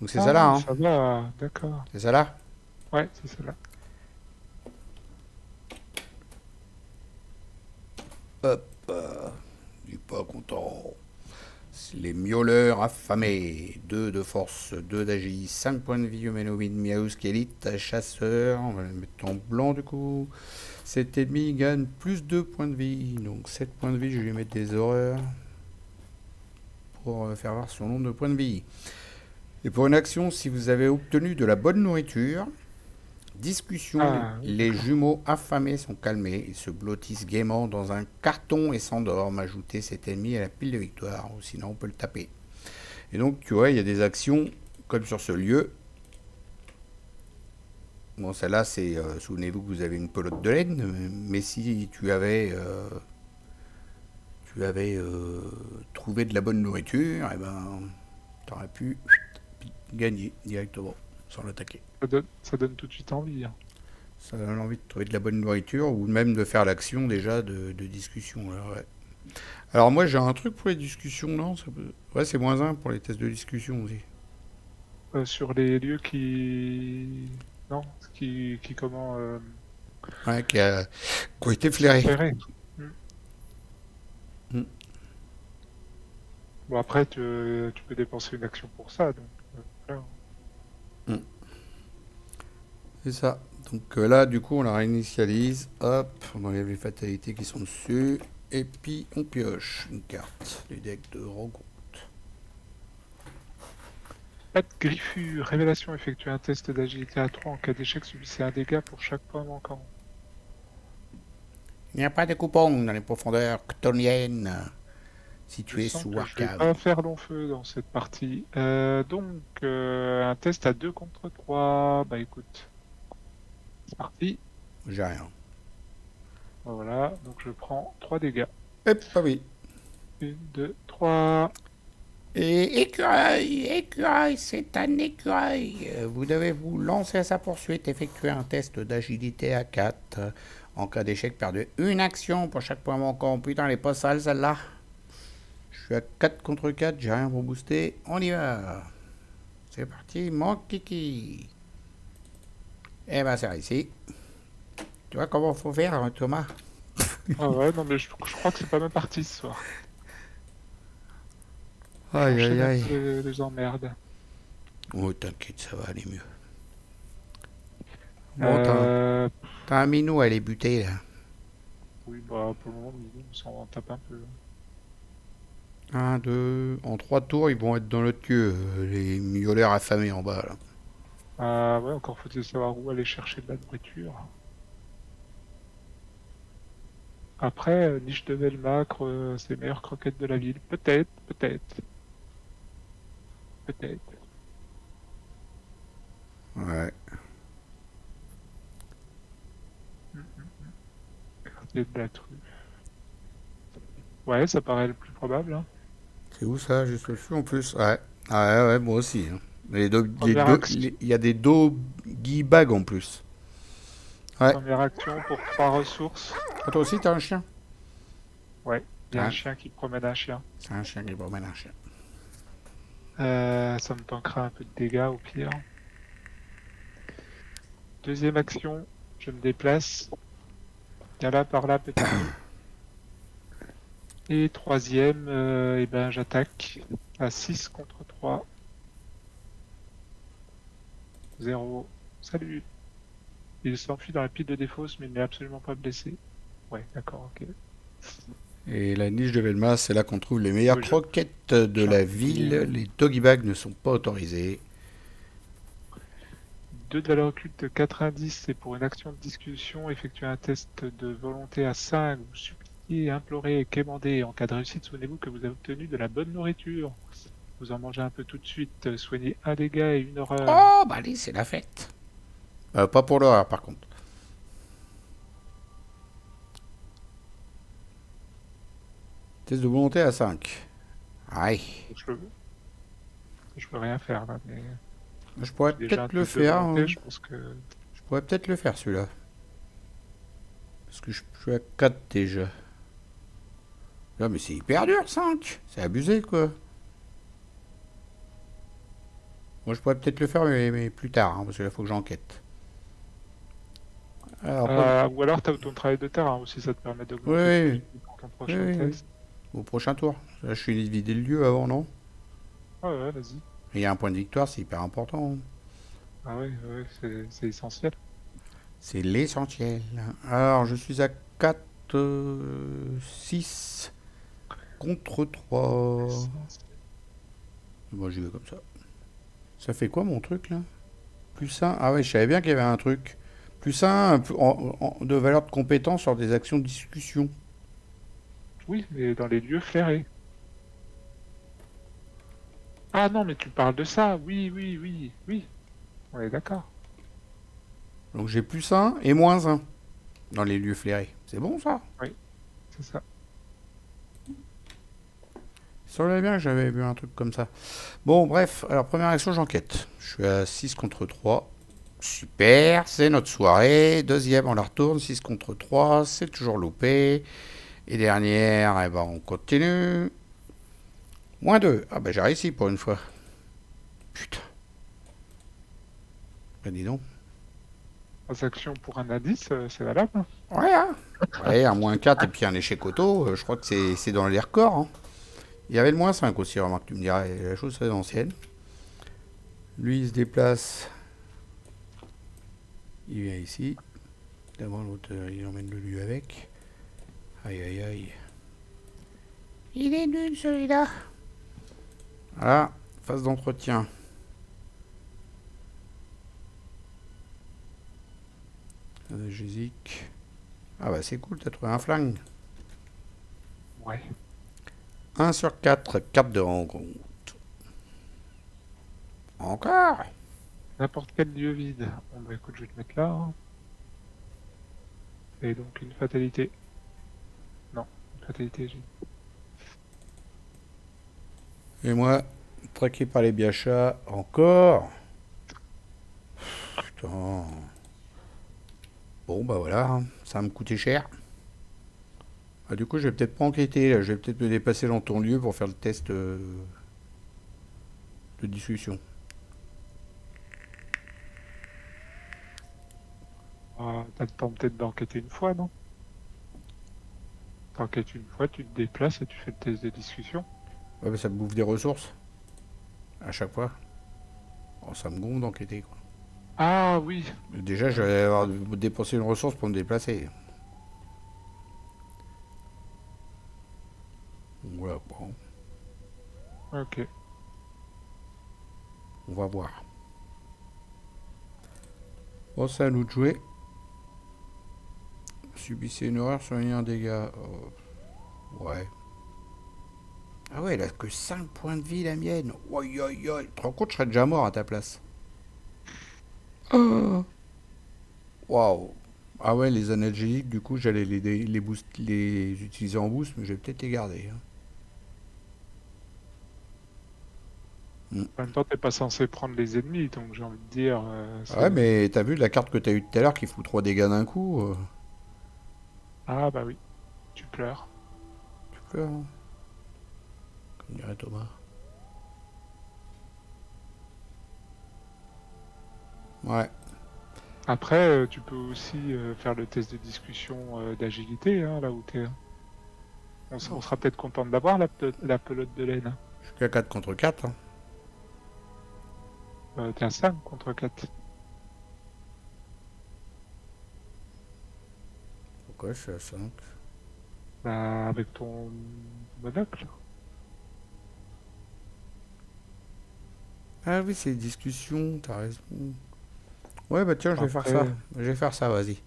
Donc c'est ah ça là, oui, hein? ça va, d'accord. C'est ça là? Ouais, c'est celle-là. Hop, il est pas content. Les miauleurs affamés. 2 de force, 2 d'agi, 5 points de vie humanoïde, Miaousk élite, chasseur. On va le mettre en blanc du coup. Cet ennemi gagne plus 2 points de vie. Donc 7 points de vie, je vais lui mettre des horreurs. Pour faire voir son nombre de points de vie. Et pour une action, si vous avez obtenu de la bonne nourriture, discussion, Ah oui, les d'accord. jumeaux affamés sont calmés. Ils se blottissent gaiement dans un carton et s'endorment. Ajoutez cet ennemi à la pile de victoire, ou sinon on peut le taper. Et donc, tu vois, il y a des actions comme sur ce lieu. Bon, celle-là, c'est, souvenez-vous que vous avez une pelote de laine, mais si tu avais trouvé de la bonne nourriture, et ben, t'aurais pu gagner directement, sans l'attaquer. Ça donne tout de suite envie, hein. Ça donne envie de trouver de la bonne nourriture, ou même de faire l'action déjà de discussion. Là, ouais. Alors moi, j'ai un truc pour les discussions, non? Ouais, c'est -1 pour les tests de discussion aussi. Sur les lieux qui... Non, qui comment... Ouais, qui ont été qui sont flairés. ferrés. Hmm. Mm. Bon, après, tu peux dépenser une action pour ça, donc voilà. Mm. C'est ça. Donc là, du coup, on la réinitialise. Hop, on enlève les fatalités qui sont dessus. Et puis, on pioche une carte du deck de rencontre. Pas de griffure. Révélation. Effectuer un test d'agilité à 3. En cas d'échec, subissez un dégât pour chaque point manquant. Il n'y a pas de coupon dans les profondeurs ctoniennes Je situées sens sous que je vais Warcave. pas faire long feu dans cette partie. Un test à 2 contre 3. Bah écoute, c'est parti. J'ai rien. Voilà, donc je prends 3 dégâts. Hop, ah oui. 1, 2, 3. Et écureuil, c'est un écureuil. Vous devez vous lancer à sa poursuite, effectuer un test d'agilité à 4. En cas d'échec, perdez une action pour chaque point manquant. Putain, elle est pas sale celle-là. Je suis à 4 contre 4, j'ai rien pour booster. On y va. C'est parti, mon kiki. Eh ben, c'est ici. Tu vois comment faut faire, Thomas? Ah ouais, non mais je crois que c'est pas ma partie ce soir. Aïe, aïe, J'enchaîne un aïe. peu les emmerdes. Oh, t'inquiète, ça va aller mieux. Bon, Euh... t'as un minou à les buter, là. Oui, bah pour le moment, on s'en tape un peu. 1, 2, en 3 tours, ils vont être dans le queue, les miauleurs affamés en bas, là. Ah ouais, encore faut-il savoir où aller chercher de la nourriture. Après, niche de Velmacre, c'est les meilleures croquettes de la ville. Peut-être, peut-être, peut-être. Ouais. Quartier de la truffe. Ouais, ça paraît le plus probable. Hein. C'est où ça, juste au-dessus en plus? Ouais. Ah ouais, ouais, moi aussi, hein. Première action, Il y a des doggy bags en plus. Ouais. première action pour 3 ressources. Ah, toi aussi, t'as un chien? Ouais, il y a un Hein. chien qui promène un chien. C'est un chien qui promène un chien. Ça me tankera un peu de dégâts au pire. Deuxième action, je me déplace. Il y a là par là, petit peu. Et troisième, eh ben, j'attaque à 6 contre 3. 0. Salut. Il s'enfuit dans la pile de défausse, mais il n'est absolument pas blessé. Ouais, d'accord, ok. Et la niche de Velma, c'est là qu'on trouve les meilleures Oui, croquettes de la ville. Les doggy bags ne sont pas autorisés. 2 de valeur occulte, 4 indices, c'est pour une action de discussion. Effectuer un test de volonté à 5. Vous suppliez, implorez, quémandez. En cas de réussite, souvenez-vous que vous avez obtenu de la bonne nourriture. Vous en mangez un peu tout de suite. Soignez un dégât et une horreur. Oh, bah allez, c'est la fête. Pas pour l'horreur, par contre. Test de volonté à 5. Aïe. Je peux rien faire là, mais Je pourrais j'ai déjà un peut-être le test de faire, volonté, hein. je pense que... Je pourrais peut-être le faire, celui-là. Parce que je suis à 4 déjà. Non, mais c'est hyper dur, 5. C'est abusé, quoi. Moi, je pourrais peut-être le faire, mais plus tard, hein, parce que là, il faut que j'enquête. Alors, ou alors tu as ton travail de terrain aussi, ça te permet d'augmenter oui, plus pour ton oui, prochain oui, oui. test. Au prochain tour. Là, je suis vider le lieu avant, non? Ah ouais, vas-y. Et il y a un point de victoire, c'est hyper important. Ah ouais, ouais, c'est essentiel. C'est l'essentiel. Alors, je suis à 4, 6 contre 3. Moi, j'y vais comme ça. Ça fait quoi, mon truc, là? Plus 1. Ah ouais, je savais bien qu'il y avait un truc. Plus 1 de valeur de compétence sur des actions de discussion. Oui, mais dans les lieux flairés. Ah non, mais tu parles de ça. Oui, oui, oui, oui. On est d'accord. Donc j'ai plus 1 et moins 1 dans les lieux flairés. C'est bon, ça? Oui, c'est ça. Ça semblait bien que j'avais vu un truc comme ça. Bon, bref. Alors, première action, j'enquête. Je suis à 6 contre 3. Super, c'est notre soirée. Deuxième, on la retourne. 6 contre 3, c'est toujours loupé. Et dernière, eh ben, on continue. Moins 2. Ah ben j'ai réussi pour une fois. Putain. Ben dis donc. 3 actions pour un indice, c'est valable. Hein. Ouais, hein. Ouais, un moins 4 et puis un échec auto, je crois que c'est dans les records. Hein. Il y avait le moins 5 aussi, remarque, tu me dirais, la chose très ancienne. Lui, il se déplace. Il vient ici. D'abord, l'autre, il emmène le lui avec. Aïe, aïe, aïe. Il est nul, celui-là. Voilà, phase d'entretien. Jésique. Ah bah c'est cool, t'as trouvé un flingue. Ouais. 1 sur 4, carte de rencontre. Encore? N'importe quel lieu vide. Bon bah écoute, je vais te mettre là. Hein. Et donc une fatalité. Non, une fatalité, j'ai dit. Et moi, traqué par les biachas, encore. Putain. Bon, bah voilà, hein. Ça va me coûter cher. Ah, du coup, je vais peut-être pas enquêter, là. Je vais peut-être me déplacer dans ton lieu pour faire le test de discussion. Ah, t'as le temps peut-être d'enquêter une fois, non? T'enquêtes une fois, tu te déplaces et tu fais le test de discussion. Ouais, mais ça me bouffe des ressources à chaque fois. Oh, ça me gonfle d'enquêter, quoi. Ah oui, Déjà, je vais avoir dépensé une ressource pour me déplacer. Donc voilà, bon, ok. on va voir. Bon, c'est à nous de jouer. Subissez une horreur, soignez un dégât. Oh, ouais. Ah ouais, elle a que 5 points de vie, la mienne. Oi, oi, oi. Tu te rends compte, je serais déjà mort à ta place. Oh. Waouh. Ah ouais, les analgésiques, du coup, j'allais les utiliser en boost, mais je vais peut-être les garder, hein. Hmm. En même temps, t'es pas censé prendre les ennemis, donc j'ai envie de dire, Ah ouais, c'est... mais t'as vu la carte que t'as eue tout à l'heure qui fout 3 dégâts d'un coup Ah bah oui, tu pleures. Tu peux, hein, comme dirait Thomas. Ouais. Après, tu peux aussi faire le test de discussion d'agilité, hein, là où t'es. On sera peut-être content de l'avoir, la pelote de laine. Je suis qu'à 4 contre 4, hein. T'es à 5 contre 4. Pourquoi je suis à 5? Bah, avec ton monocle. Ah oui, c'est discussion, t'as raison. Ouais, bah tiens, je vais faire ça. Après, Je vais faire ça, vas-y.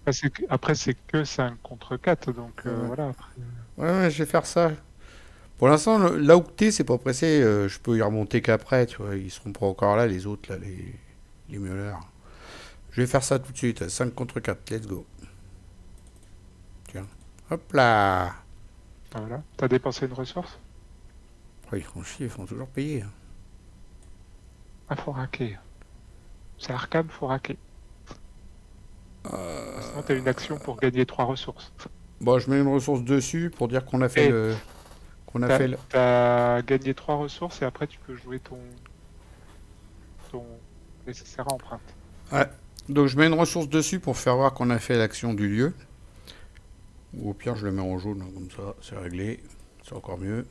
après, c'est que 5 contre 4, donc Ouais, voilà. Après. ouais, je vais faire ça. Pour l'instant, là où t'es, c'est pas pressé. Je peux y remonter qu'après, tu vois. Ils seront pas encore là, les autres, là, les miauleurs. Je vais faire ça tout de suite. 5 contre 4, let's go. Tiens. Hop là. Voilà. T'as dépensé une ressource? Oh, ils font chier, ils font toujours payer, hein. Ah, faut raquer. C'est Arkham, faut raquer. Sinon, t'as une action pour gagner 3 ressources. Bon, je mets une ressource dessus pour dire qu'on a fait Et le... Qu'on a fait le... t'as gagné 3 ressources et après, tu peux jouer ton nécessaire à empreinte. Ouais. Donc je mets une ressource dessus pour faire voir qu'on a fait l'action du lieu. Ou au pire, je le mets en jaune, comme ça, c'est réglé. C'est encore mieux.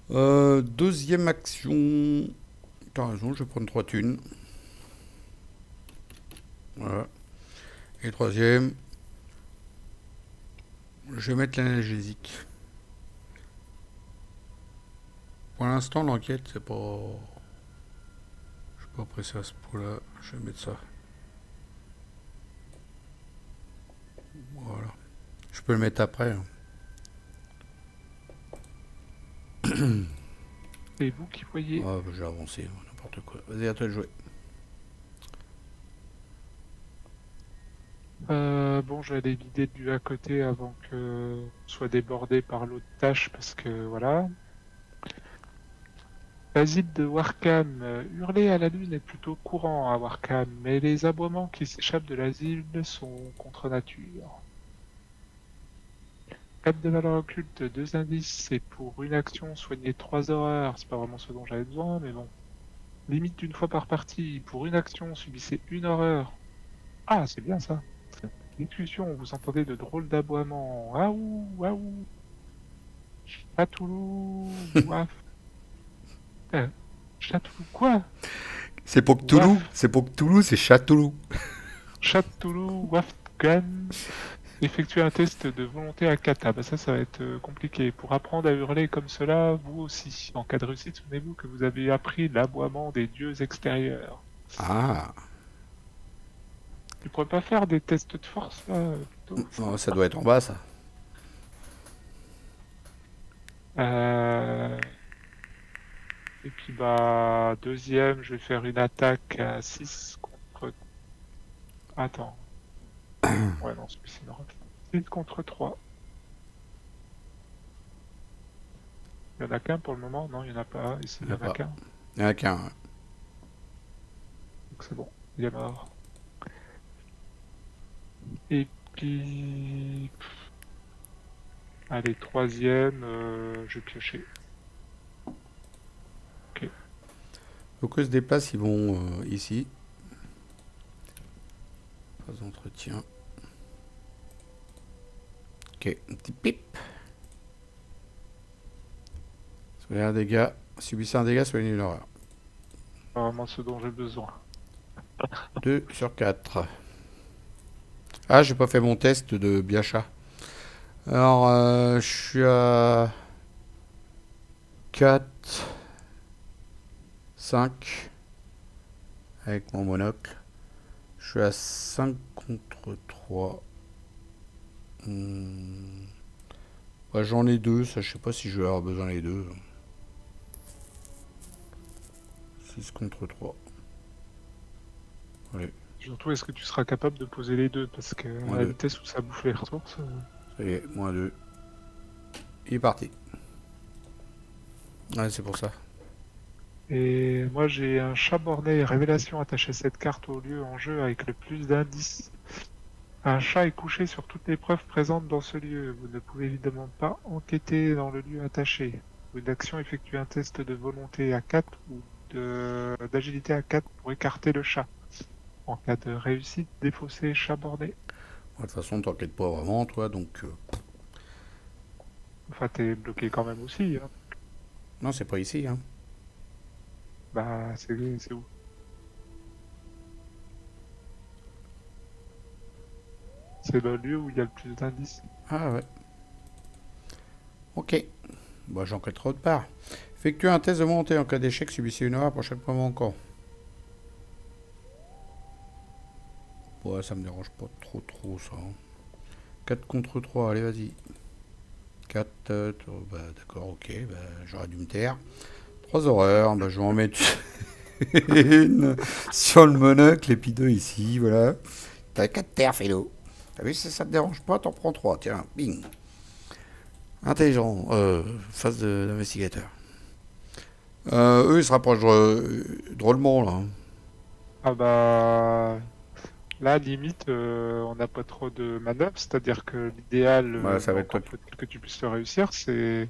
Deuxième action. T'as raison, je vais prendre 3 thunes. Voilà. Et troisième, je vais mettre l'analgésique. Pour l'instant, l'enquête, c'est pas... Je suis pas pressé à ce point-là. Je vais mettre ça. Voilà. Je peux le mettre après, hein. C'est vous qui voyez. Ah, bah, j'ai avancé, n'importe quoi. Vas-y, à toi de jouer. Bon, je vais aller vider du à côté avant que on soit débordé par l'autre tâche parce que voilà. L'asile de Warkham. Hurler à la lune est plutôt courant à Warkham, mais les aboiements qui s'échappent de l'asile sont contre nature. 4 de valeur occulte, 2 indices, c'est pour une action soigner 3 horreurs. C'est pas vraiment ce dont j'avais besoin, mais bon. Limite d'une fois par partie. Pour une action, subissez une horreur. Ah, c'est bien ça. Discussion, vous entendez de drôles d'aboiements. Aouh, aouh, Chatoulou, waf. Chatoulou quoi? C'est pour Cthulhu, Waf, c'est pour Cthulhu, c'est Châteauloup. Chatoulou, Wafgan. Effectuez un test de volonté à kata. Bah ça va être compliqué. Pour apprendre à hurler comme cela, vous aussi. En cas de réussite, souvenez-vous que vous avez appris l'aboiement des dieux extérieurs. Ah, Tu pourrais pas faire des tests de force là, plutôt? oh, ça doit être en bas, ça. Euh, Et puis bah deuxième, je vais faire une attaque à 6 contre... Attends. Ouais non, celui-ci non. 6 contre 3. Il y en a qu'un pour le moment? Non, il n'y en a pas. Ici, il y en a qu'un. Il n'y en a qu'un. Ouais. Donc c'est bon, il est mort. Et puis... Allez, troisième, je vais piocher. Ok. Donc eux se déplacent, ils vont ici. Phase d'entretien. Ok, un petit pip. Soyez un dégât. Subissez un dégât, soyez une horreur. Pas vraiment ce dont j'ai besoin. 2 sur 4. Ah, j'ai pas fait mon test de Biacha. Alors, je suis à 4, 5 avec mon monocle. Je suis à 5 contre 3. Ouais, j'en ai 2, ça je sais pas si je vais avoir besoin des deux. 6 contre 3. Ouais, Surtout, est-ce que tu seras capable de poser les deux? Parce que moins à la 2. vitesse où ça bouffe les ressources... Ça y est, moins 2. Il est parti. Ouais, c'est pour ça. Et moi, j'ai un chat borné révélation attaché à cette carte au lieu en jeu avec le plus d'indices. Un chat est couché sur toutes les preuves présentes dans ce lieu. Vous ne pouvez évidemment pas enquêter dans le lieu attaché. Une action effectue un test de volonté à 4 ou d'agilité à 4 pour écarter le chat. En cas de réussite, défausser chat borné. De toute façon, t'enquêtes pas vraiment, toi, donc... Enfin, t'es bloqué quand même aussi. Hein. Non, c'est pas ici, hein. Bah, c'est où? C'est le lieu où il y a le plus d'indices. Ah ouais. Ok. Bah, j'enquêterai autre part. Effectuez un test de montée. En cas d'échec, subissez une heure pour chaque point manquant. Ouais, ça me dérange pas trop ça. 4 contre 3, allez vas-y. 4, bah d'accord, ok, bah, j'aurais dû me taire. 3 horreurs, bah je vais en mettre une sur le monocle et puis 2 ici, voilà. T'as 4 terres, fais-le. T'as vu, ça te dérange pas, t'en prends 3, tiens, bing. Intelligent, phase d'investigateur. Eux, ils se rapprochent drôlement, là. Ah bah... Là, limite, on n'a pas trop de manœuvres, c'est-à-dire que l'idéal, Bah, ça mais va être toi encore qui... faut-il que tu puisses le réussir, c'est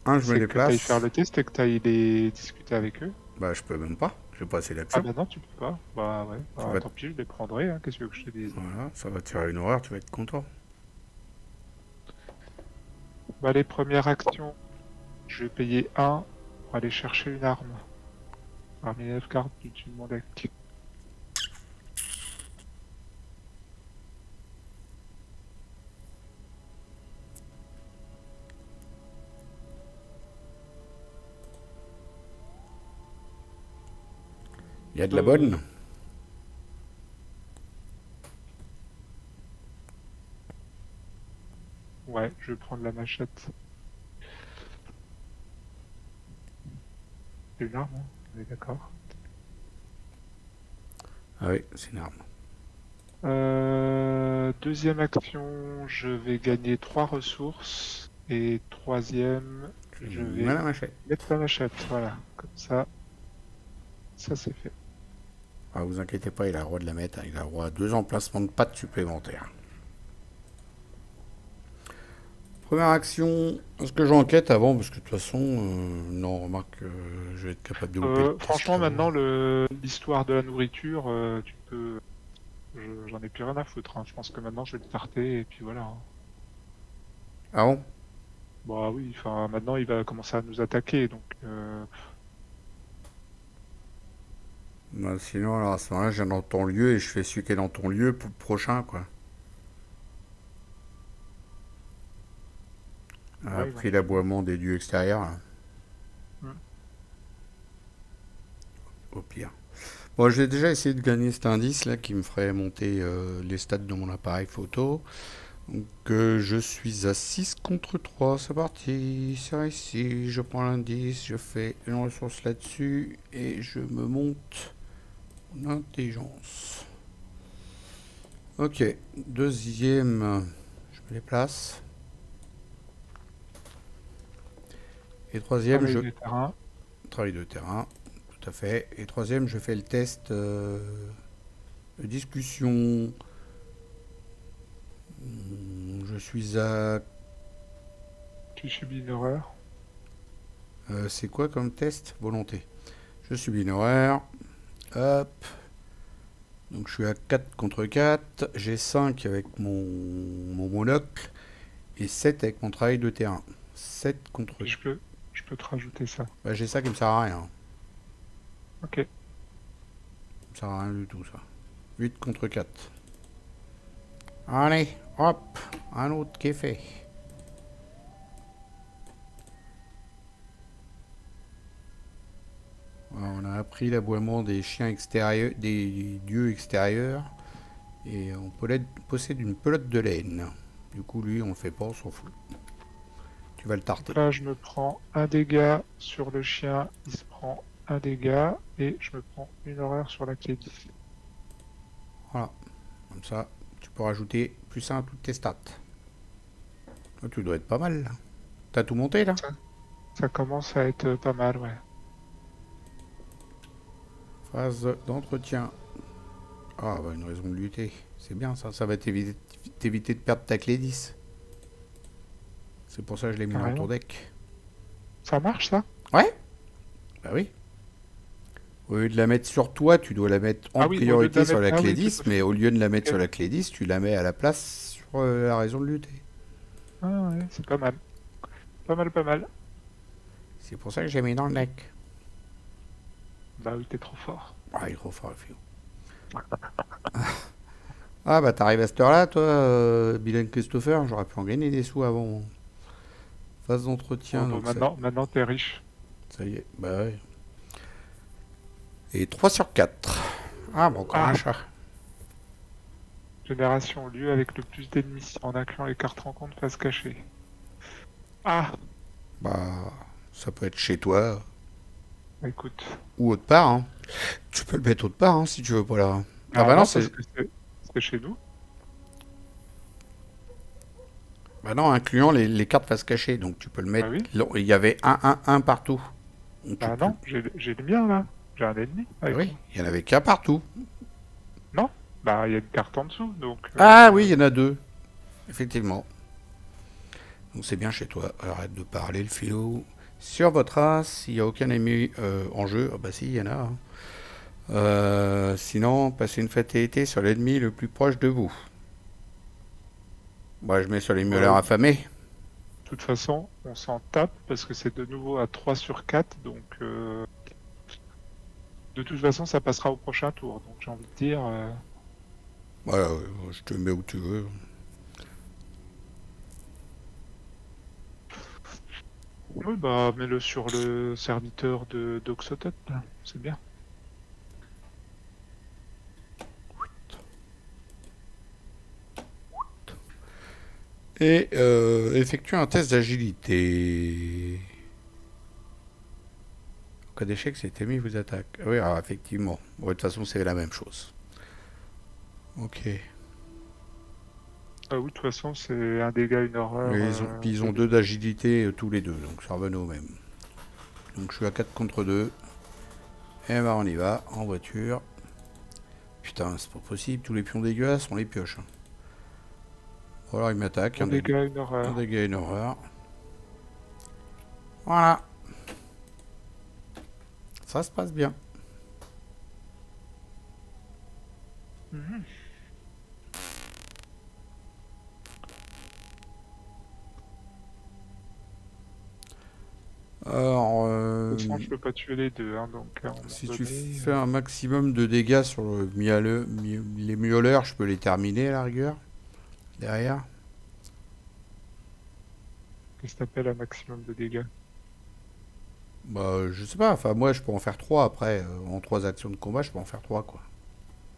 Un, je me que tu ailles faire déplace. le test et que tu ailles les discuter avec eux. Bah, je peux même pas. J'ai pas assez Ah d'action. bah non, tu peux pas. Bah ouais, Ça bah, va... tant pis, je les prendrai, hein, qu'est-ce que tu veux que je te dise. Voilà, ça va te faire une horreur, tu vas être content. Bah les premières actions, je vais payer 1 pour aller chercher une arme. Parmi les 9 cartes du mon deck. Il y a de la bonne. Ouais, je vais prendre la machette. C'est une arme, hein, on est d'accord. Ah oui, c'est une arme. Deuxième action, je vais gagner 3 ressources. Et troisième, je Mets vais la machette. mettre la machette. Voilà, comme ça c'est fait. Ah, vous inquiétez pas, il a le droit de la mettre. Il a le droit à 2 emplacements de pattes supplémentaires. Première action, est-ce que j'enquête avant? Parce que de toute façon, non, remarque, je vais être capable de louper le test Franchement, là-haut. maintenant, l'histoire de la nourriture, tu peux. J'en ai plus rien à foutre. Hein. Je pense que maintenant, je vais le tarter et puis voilà. Hein. Ah bon? Bah oui, enfin, maintenant, il va commencer à nous attaquer, donc. Bah, sinon, alors à ce moment-là, je viens dans ton lieu et je fais celui qui est dans ton lieu pour le prochain, quoi. Ouais, Après l'aboiement des dieux extérieurs, là, Hmm. au pire. Bon, je vais déjà essayer de gagner cet indice là qui me ferait monter les stats de mon appareil photo. Donc je suis à 6 contre 3, c'est parti, c'est réussi, je prends l'indice, je fais une ressource là-dessus et je me monte en intelligence. Ok, deuxième me déplace. Et troisième, Travail de terrain. Travail de terrain, tout à fait. Et troisième, je fais le test de discussion. Je suis à... Tu subis une horreur. c'est quoi comme test? Volonté. Je subis une horreur. Hop. Donc je suis à 4 contre 4. J'ai 5 avec mon monocle. Et 7 avec mon travail de terrain. 7 contre... Et je peux te rajouter ça. Bah, j'ai ça qui me sert à rien. Ok. Ça me sert à rien du tout, ça. 8 contre 4. Allez, hop. Un autre qui est fait. Voilà, on a appris l'aboiement des chiens extérieurs, des dieux extérieurs. Et on possède une pelote de laine. Du coup, lui, on le fait pas, on s'en fout. Tu vas le tarter. Là, je me prends un dégât sur le chien. Il se prend un dégât. Et je me prends une horreur sur la clé 10. Voilà. Comme ça, tu peux rajouter plus 1 à toutes tes stats. Oh, tu dois être pas mal, là. T'as tout monté, là? Ça commence à être pas mal, ouais. Phase d'entretien. Ah, bah, une raison de lutter. C'est bien, ça. Ça va t'éviter de perdre ta clé 10. C'est pour ça que je l'ai mis dans ton deck. Ça marche, ça? Ouais. Bah oui. Au lieu de la mettre sur toi, tu dois la mettre en oui, priorité sur la ah clé oui, 10, mais au lieu de la mettre sur la clé 10, tu la mets à la place sur la raison de lutter. Ah ouais, c'est pas mal. Pas mal, pas mal. C'est pour ça que j'ai mis dans le deck. Bah oui, t'es trop fort. Ah, il est trop fort, le fio. Ah, bah t'arrives à cette heure-là, toi, Bilan Christopher. J'aurais pu en gagner des sous avant. Phase d'entretien. Bon, donc maintenant t'es riche. ça y est, bah ouais. Et 3 sur 4. Ah, bon, encore un chat. Génération lieu avec le plus d'ennemis en incluant les cartes rencontres face cachée. Ah, Bah, ça peut être chez toi bah écoute. ou autre part. Hein. Tu peux le mettre autre part hein, si tu veux pas là. Ah, bah non, parce que c'est chez nous. Bah non, incluant les cartes face cachée. Donc tu peux le mettre. Bah oui. Il y avait 1-1-1 partout. Donc, Bah non, j'ai le mien là. J'ai un ennemi. Avec oui, moi. il y en avait qu'un partout. Non, bah il y a une carte en dessous donc. Ah oui, il y en a 2. Effectivement. Donc c'est bien chez toi. Arrête de parler le philo. Sur votre race, il n'y a aucun ennemi en jeu. Ah bah si, il y en a. Hein. Sinon, passez une fatalité sur l'ennemi le plus proche de vous. Bah, je mets sur les miauleurs affamés. De toute façon, on s'en tape parce que c'est de nouveau à 3 sur 4, donc de toute façon, ça passera au prochain tour. Donc j'ai envie de dire. Voilà, je te mets où tu veux. Oui, bah mets-le sur le serviteur de d'Oxotot, là. C'est bien. Et effectue un test d'agilité. En cas d'échec, cet ennemi vous attaque. Oui, alors, effectivement. Bon, de toute façon, c'est la même chose. Ok. Ah oui, de toute façon, c'est un dégât, une horreur. Ils ont 2 d'agilité tous les deux, donc ça revenait au même. Donc je suis à 4 contre 2. Et bah on y va, en voiture. Putain, c'est pas possible, tous les pions dégueulasses, on les pioche. Hein. Ou alors il m'attaque. Un dégât, une horreur. Un dégât, une horreur. Voilà. Ça se passe bien. Alors, De toute façon, je peux pas tuer les deux, hein, donc. si tu fais un maximum de dégâts sur les miauleurs, je peux les terminer à la rigueur. Derrière. Qu'est-ce que t'appelles un maximum de dégâts? Bah, je sais pas. Enfin, moi, je peux en faire 3 après. En 3 actions de combat, je peux en faire 3, quoi.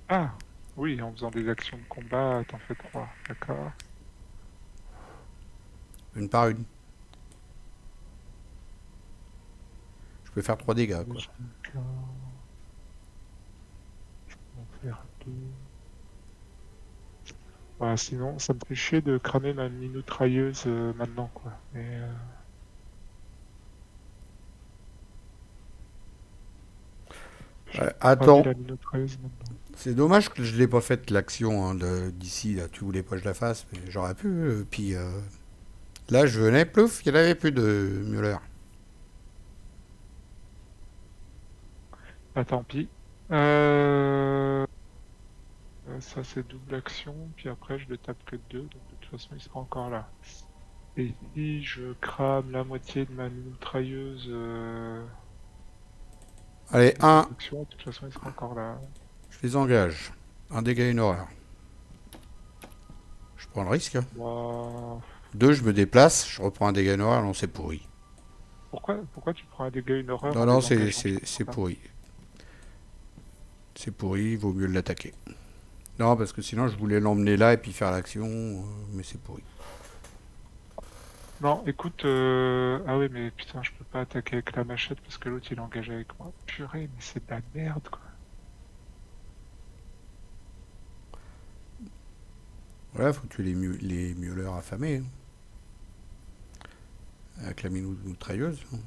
Ah, oui, en faisant des actions de combat, t'en fais 3, d'accord. Une par une. Je peux faire 3 dégâts, quoi. Je peux en faire 2. Bah, sinon, ça me fait chier de cramer ma mitrailleuse maintenant, quoi. Mais, je Ouais, vais cramer attends, la mitrailleuse maintenant. c'est dommage que je l'ai pas faite l'action hein, d'ici. Là, tu voulais pas que je la fasse, mais j'aurais pu. Puis là, je venais, plouf, il n'y en avait plus de Mueller. Bah, tant pis. Ça, c'est double action. Puis après, je le tape que 2. Donc, de toute façon, il sera encore là. Et si je crame la moitié de ma mitrailleuse Allez, en un, double action, de toute façon, il sera encore là. je les engage. Un dégât, une horreur. Je prends le risque. Hein. Bah, Deux, je me déplace, je reprends un dégât, une horreur, non, c'est pourri. pourquoi tu prends un dégât, une horreur Non, en non, les engageant? Je c'est comprends pas. pourri. C'est pourri, il vaut mieux l'attaquer. Non, parce que sinon, je voulais l'emmener là et puis faire l'action, mais c'est pourri. Non, écoute, ah oui, mais putain, je peux pas attaquer avec la machette parce que l'autre il est engagé avec moi. Purée, mais c'est de la merde, quoi. Voilà, faut tuer les miauleurs affamés. Hein, avec la mitrailleuse. Hein.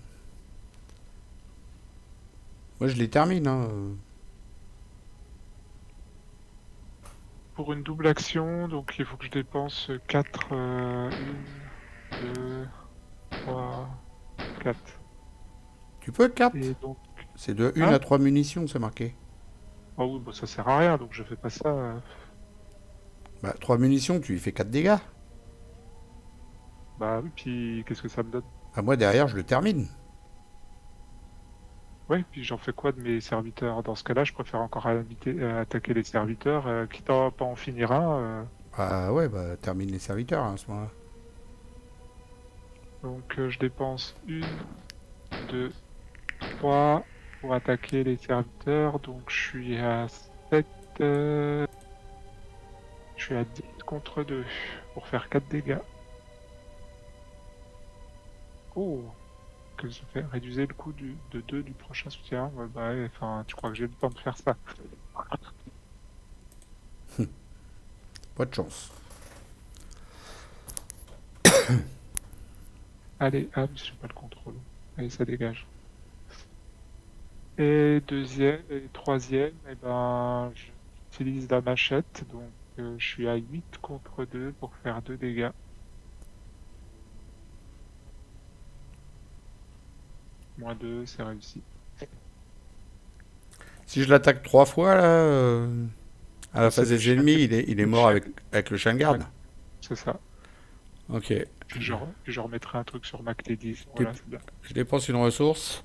Moi, je les termine. Hein. Pour une double action, donc il faut que je dépense 4, 1, 2, 3, 4. Tu peux 4. Et donc, C'est de 1 à ah, 3 munitions, c'est marqué. oh oui, bah ça sert à rien, donc je fais pas ça. Bah, 3 munitions, tu lui fais 4 dégâts. Bah oui, puis qu'est-ce que ça me donne? Ah, moi, derrière, je le termine. Ouais, puis j'en fais quoi de mes serviteurs? Dans ce cas-là, je préfère encore attaquer les serviteurs, quitte à pas en finir un. Ah ouais, bah, termine les serviteurs hein, à ce moment-là. Donc je dépense 1, 2, 3 pour attaquer les serviteurs. Donc je suis à 7. Je suis à 10 contre 2 pour faire 4 dégâts. Oh, que ça fait réduire le coût de 2 du prochain soutien. Ouais, bah ouais, enfin, tu crois que j'ai le temps de faire ça? Pas de chance. Allez, ah, je pas le contrôle. Allez, ça dégage. Et deuxième et troisième, et ben, j'utilise la machette. Donc je suis à 8 contre 2 pour faire 2 dégâts. Moins 2, c'est réussi. Si je l'attaque 3 fois, là, à la C'est phase le des chien ennemis, il est le mort chien. avec le chien de Ouais, garde. c'est ça. Ok. Puis je remettrai un truc sur ma clé 10. Dép- Voilà, c'est bien. Je dépense une ressource.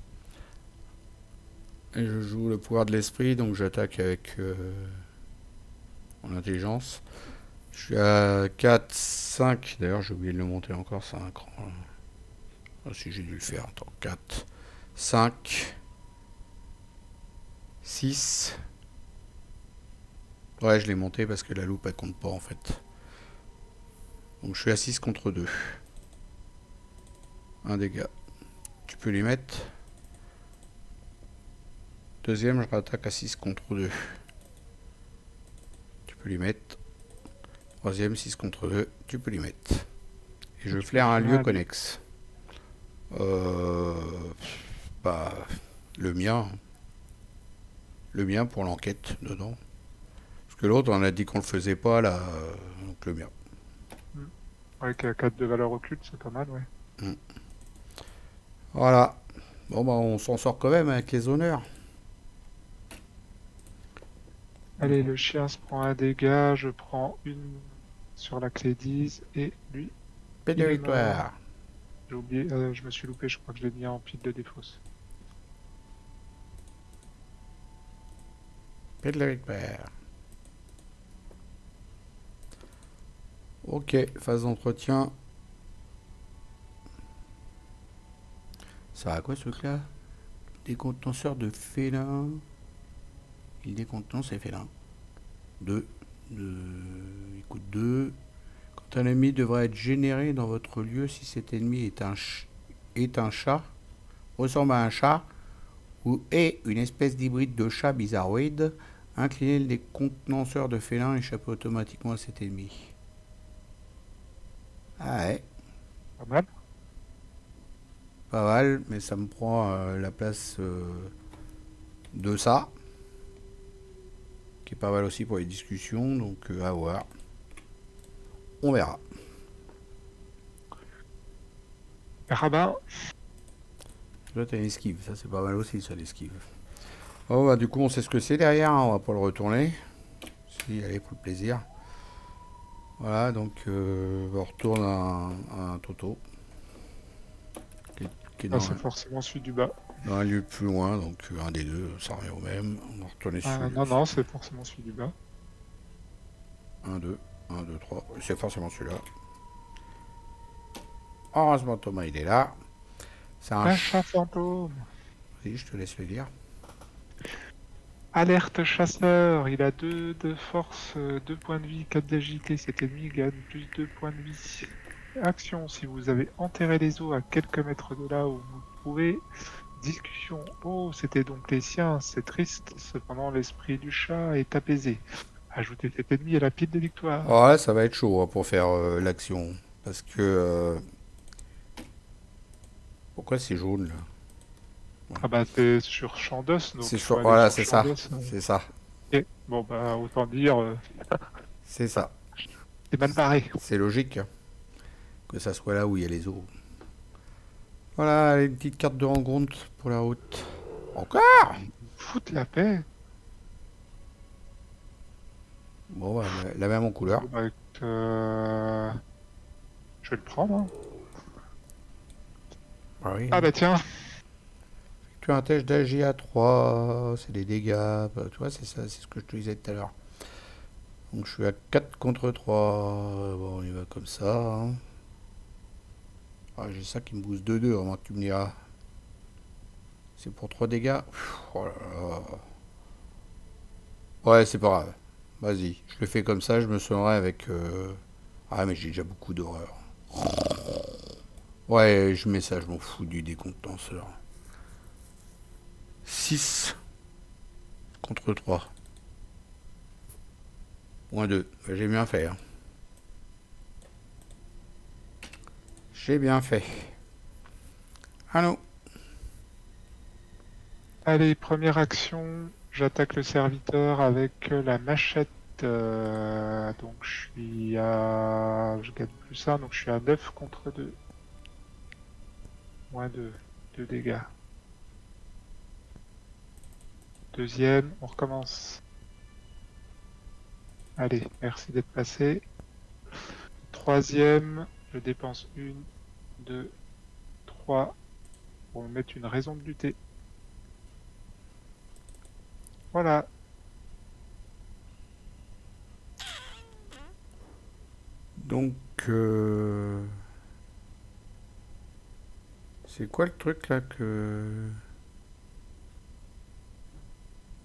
Et je joue le pouvoir de l'esprit, donc j'attaque avec mon intelligence. Je suis à 4, 5. D'ailleurs, j'ai oublié de le monter encore, c'est un cran. Ah, si j'ai dû le faire. Attends, 4, 5, 6. Ouais, je l'ai monté parce que la loupe, elle compte pas en fait. Donc je suis à 6 contre 2. Un dégât. Tu peux les mettre. Deuxième, je rattaque à 6 contre 2. Tu peux les mettre. Troisième, 6 contre 2. Tu peux les mettre. Et je Tu peux flaire un faire lieu un lieu. connexe. Euh, bah, le mien. Le mien pour l'enquête dedans. Parce que l'autre, on a dit qu'on le faisait pas là. Donc le mien. Hmm. Avec 4 de valeur occulte, c'est pas mal, ouais. Mm. Voilà. Bon, bah, on s'en sort quand même avec les honneurs. Allez, le chien se prend un dégât. Je prends une sur la clé 10. Et lui, Paix de il est mort. victoire. J'ai oublié, je me suis loupé. Je crois que je l'ai mis en pile de défausse. Paix de victoire. Ok, phase d'entretien. Ça va à quoi ce truc-là? Décontenanceur de félin. Il décontenance et félin. 2. Il coûte 2. Quand un ennemi devra être généré dans votre lieu si cet ennemi est un chat, ressemble à un chat, ou est une espèce d'hybride de chat bizarroïde, inclinez le décontenanceur de félin et échappez automatiquement à cet ennemi. Ah ouais, Pas mal. pas mal, mais ça me prend la place de ça, qui est pas mal aussi pour les discussions, donc à voir. On verra. Rabat. Là, t'as une esquive, ça c'est pas mal aussi, ça, l'esquive. Oh, bah, du coup, on sait ce que c'est derrière, hein, on va pas le retourner. Si, allez, pour le plaisir. Voilà, donc on retourne à un Toto, qui est Ah, c'est forcément celui du bas. dans un lieu plus loin, donc un des deux, ça revient au même. On va retourner Ah, sur non, non, c'est forcément celui du bas. 1, 2, 1, 2, 3. C'est forcément celui-là. Heureusement, Thomas, il est là. C'est un Achat fantôme. Oui, je te laisse le dire. Alerte chasseur. Il a 2 de force, 2 points de vie, 4 d'agilité. Cet ennemi gagne plus 2 points de vie. Action. Si vous avez enterré les os à quelques mètres de là où vous vous trouvez. Discussion. Oh, c'était donc les siens. C'est triste. Cependant, l'esprit du chat est apaisé. Ajoutez cet ennemi à la pile de victoire. Oh, là, ça va être chaud hein, pour faire l'action. Parce que... pourquoi c'est jaune, là? Ah bah c'est sur champ d'os, donc C'est il faut sur... aller Voilà, sur c'est champ ça. d'os. C'est ça. Ok. Bon bah autant dire, C'est ça. c'est mal barré. C'est logique hein, que ça soit là où il y a les eaux. Voilà, une petite carte de rencontre pour la route. Encore? Foutre la paix. Bon, bah, la même en couleur. Bon, bah, écoute, je vais le prendre. Hein. Ah oui. Ah bah tiens, Tu as un test d'AG à 3, c'est des dégâts. Bah, tu vois, c'est ça, c'est ce que je te disais tout à l'heure. Donc je suis à 4 contre 3. Bon, on y va comme ça. Hein. Ah, j'ai ça qui me booste 2-2, vraiment que tu me diras. C'est pour 3 dégâts. Oh là là. Ouais, c'est pas grave. Vas-y, je le fais comme ça, je me sonnerai avec... Ah, mais j'ai déjà beaucoup d'horreur. Ouais, je mets ça, je m'en fous du décompte tenseur. 6 contre 3. Moins 2. J'ai bien fait. Hein. J'ai bien fait. Allô. allez, première action, j'attaque le serviteur avec la machette. Donc je suis à... Je gagne plus 1, donc je suis à 9 contre 2. Moins 2, 2 dégâts. Deuxième, on recommence. Allez, merci d'être passé. Troisième, je dépense 1, 2, 3 pour me mettre une raison de lutter. Voilà. Donc, c'est quoi le truc là que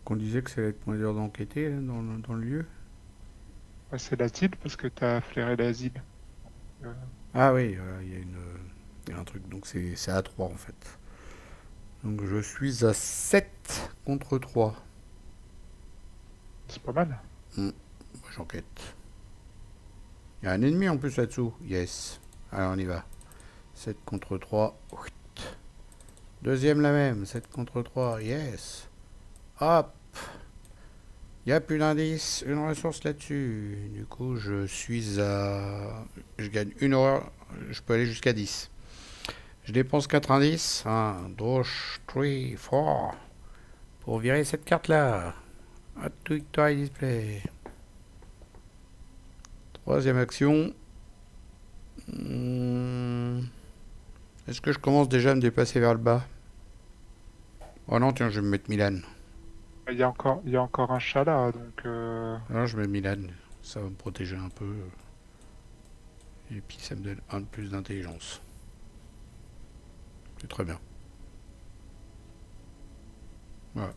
qu'on disait que ça allait être moins dur d'enquêter dans le lieu? Ouais, c'est l'asile parce que t'as flairé l'asile. Ah oui, il y a un truc, donc c'est à 3 en fait. Donc je suis à 7 contre 3. C'est pas mal. J'enquête. Il y a un ennemi en plus là-dessous. Yes. Alors on y va. 7 contre 3. Deuxième la même. 7 contre 3. Yes. Hop. Il n'y a plus d'indice. Une ressource là-dessus. Du coup, je suis à... Je gagne une horreur. Je peux aller jusqu'à 10. Je dépense 4 indices. 1, 2, 3, 4. Pour virer cette carte-là. Add to victory display. Troisième action. Est-ce que je commence déjà à me déplacer vers le bas? Oh non, tiens, je vais me mettre Milan. Il y a encore un chat là, donc... Alors je mets Milan. Ça va me protéger un peu. Et puis ça me donne un de plus d'intelligence. C'est très bien. Voilà.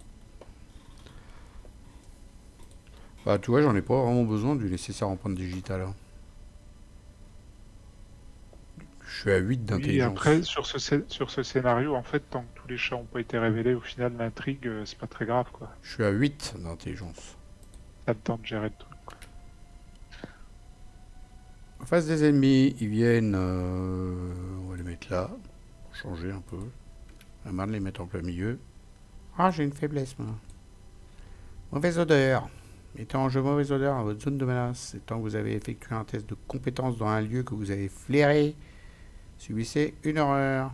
Bah tu vois, j'en ai pas vraiment besoin du nécessaire empreinte digitale. Hein. Je suis à 8 Oui, d'intelligence. après, sur ce scénario, en fait, tant que tous les chats n'ont pas été révélés, au final, l'intrigue, c'est pas très grave, quoi. Je suis à 8 d'intelligence. T'as le temps de gérer le truc, quoi. En face des ennemis, ils viennent. On va les mettre là. Pour changer un peu. La marre de les mettre en plein milieu. Ah, j'ai une faiblesse, moi. Mauvaise odeur. Mettez en jeu mauvaise odeur dans votre zone de menace. Étant que vous avez effectué un test de compétence dans un lieu que vous avez flairé, subissez une horreur.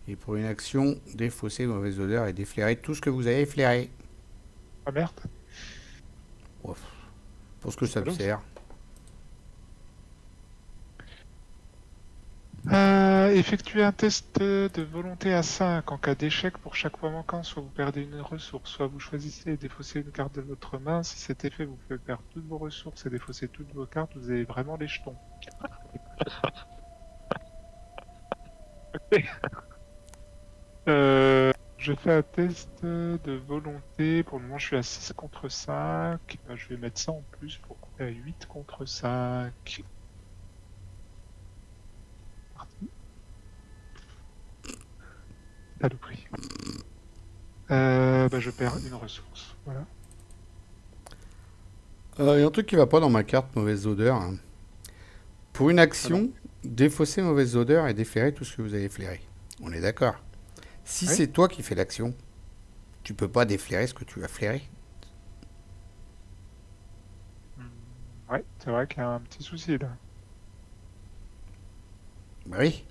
Et pour une action, défausser mauvaise odeur et déflairer tout ce que vous avez flairé. Ah merde. Ouf. Pour ce que ça me sert. Effectuez un test de volonté à 5 en cas d'échec pour chaque fois manquant. Soit vous perdez une ressource, soit vous choisissez et défaussez une carte de votre main. Si cet effet vous fait perdre toutes vos ressources et défausser toutes vos cartes, vous avez vraiment les jetons. Je fais un test de volonté. Pour le moment, je suis à 6 contre 5. Ben, je vais mettre ça en plus pour à 8 contre 5. Saloperie. Je perds une ressource. Voilà. Il y a un truc qui va pas dans ma carte mauvaise odeur. Hein. Pour une action, défausser mauvaise odeur et déflairer tout ce que vous avez flairé. On est d'accord. Si c'est toi qui fais l'action, tu peux pas déflairer ce que tu as flairé. Ouais, c'est vrai qu'il y a un petit souci là. Bah oui.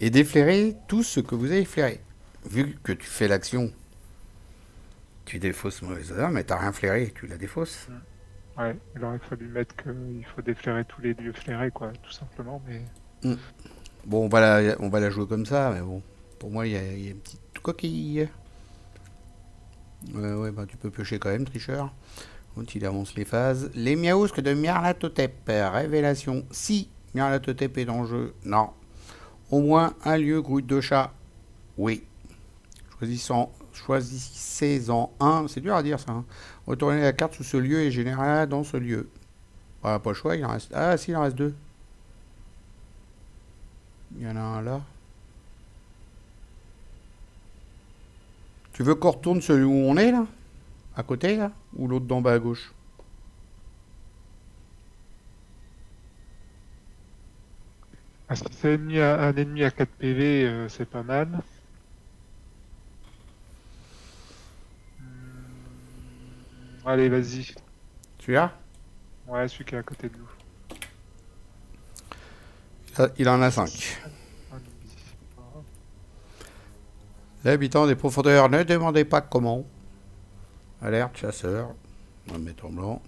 Et déflairer tout ce que vous avez flairé. Vu que tu fais l'action, tu défausses mauvaise odeur, mais t'as rien flairé, tu la défausses. Ouais, il aurait fallu mettre qu'il faut déflairer tous les lieux flairés, quoi, tout simplement, mais... Bon, on va la jouer comme ça, mais bon, pour moi, il y a une petite coquille. Ouais, bah tu peux piocher quand même, tricheur. Donc il avance les phases. Les miaousques de Nyarlathotep. Révélation. Si Nyarlathotep est en jeu, non. Au moins un lieu grouille de chats, oui. Choisissez-en un, c'est dur à dire ça. Hein. Retournez la carte sous ce lieu et générez-la dans ce lieu. Pas le choix, il en reste. Ah, si, il en reste deux. Il y en a un là. Tu veux qu'on retourne celui où on est là? À côté là? Ou l'autre d'en bas à gauche? Ah, si c'est un ennemi à 4 PV, c'est pas mal. Allez, vas-y. Celui-là? Ouais, celui qui est à côté de nous. Il en a 5. L'habitant des profondeurs, ne demandez pas comment. Alerte, chasseur. On va le mettre en blanc.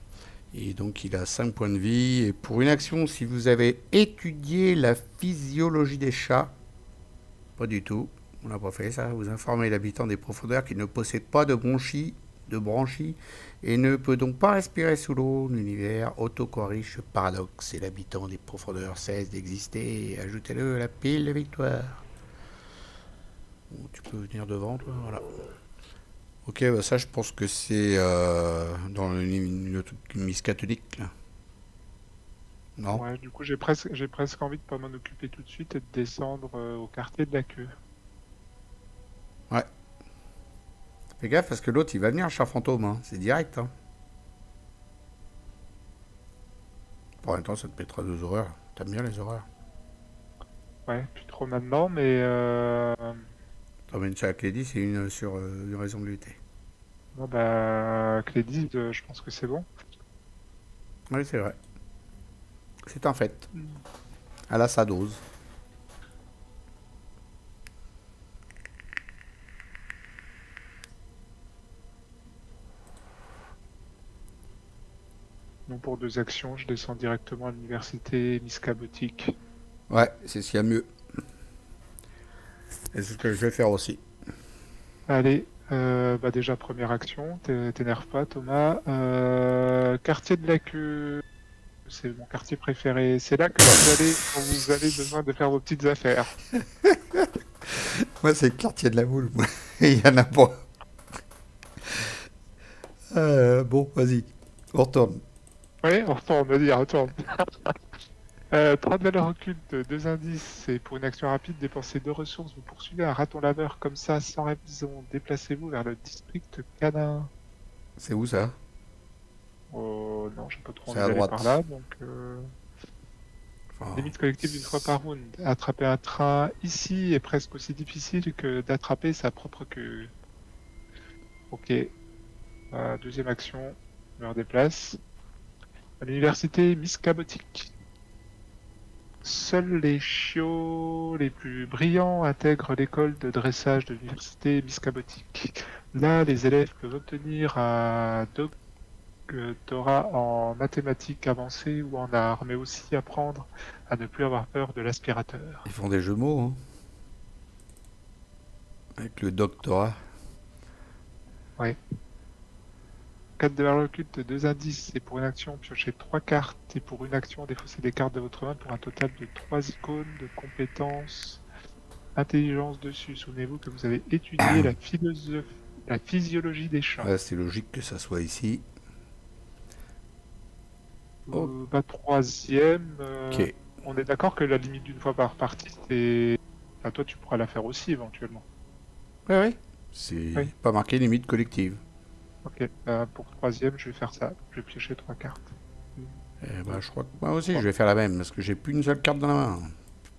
Et donc il a 5 points de vie. Et pour une action, si vous avez étudié la physiologie des chats, pas du tout, on n'a pas fait ça, vous informez l'habitant des profondeurs qu'il ne possède pas de branchies et ne peut donc pas respirer sous l'eau. L'univers autocorrige ce paradoxe et l'habitant des profondeurs cesse d'exister. Ajoutez-le à la pile de victoire. Bon, tu peux venir devant, toi, voilà. Ok, bah ça je pense que c'est dans le truc Miss catholique là. Non? Ouais, du coup j'ai presque envie de pas m'en occuper tout de suite et de descendre au quartier de la queue. Ouais. Fais gaffe parce que l'autre il va venir, le chat fantôme, hein. C'est direct. Hein. Pour l'instant ça te mettra 2 horreurs. T'aimes bien les horreurs? Ouais, plus trop maintenant, mais... T'en une sur la Clédie, c'est une sur une raison de lutter. Bon, bah, Clédie, je pense que c'est bon. Oui, c'est vrai. C'est un fait. Elle a sa dose. Non, pour 2 actions, je descends directement à l'université Miskabotique. Ouais, c'est ce qu'il y a mieux. Et c'est ce que je vais faire aussi. Allez, bah déjà première action, t'énerve pas Thomas. Quartier de la queue, c'est mon quartier préféré. C'est là que vous avez besoin de faire vos petites affaires. Moi c'est le quartier de la boule. Il y en a pas. Bon, vas-y. On retourne. Oui, on retourne, vas-y, retourne. 30 valeurs occultes, 2 indices, c'est pour une action rapide, dépensez 2 ressources, vous poursuivez un raton laveur comme ça, sans raison, déplacez-vous vers le district canin. C'est où ça? Oh non, j'ai pas trop C'est envie à d'aller droite. par là, donc... Oh, Limite collective une fois par round. Attraper un train ici est presque aussi difficile que d'attraper sa propre queue. Ok. Deuxième action. Je me redéplace. À l'université Miskabotique. Seuls les chiots les plus brillants intègrent l'école de dressage de l'université Miskabotique. Là, les élèves peuvent obtenir un doctorat en mathématiques avancées ou en arts, mais aussi apprendre à ne plus avoir peur de l'aspirateur. ils font des jeux de mots, hein, avec le doctorat. Ouais. 4 de valeur occulte, 2 indices, et pour une action, piochez 3 cartes, et pour une action, défaussez des cartes de votre main pour un total de 3 icônes de compétences intelligence dessus. Souvenez-vous que vous avez étudié la physiologie des chats. Ouais, c'est logique que ça soit ici. Oh, Troisième, ok. on est d'accord que la limite d'une fois par partie, c'est... Enfin, toi, tu pourras la faire aussi éventuellement. Ouais, ouais. C'est Oui. pas marqué limite collective. Ok, pour troisième, je vais faire ça. Je vais piocher 3 cartes. Eh ben, je crois que moi aussi, je vais faire la même, parce que j'ai plus une seule carte dans la main.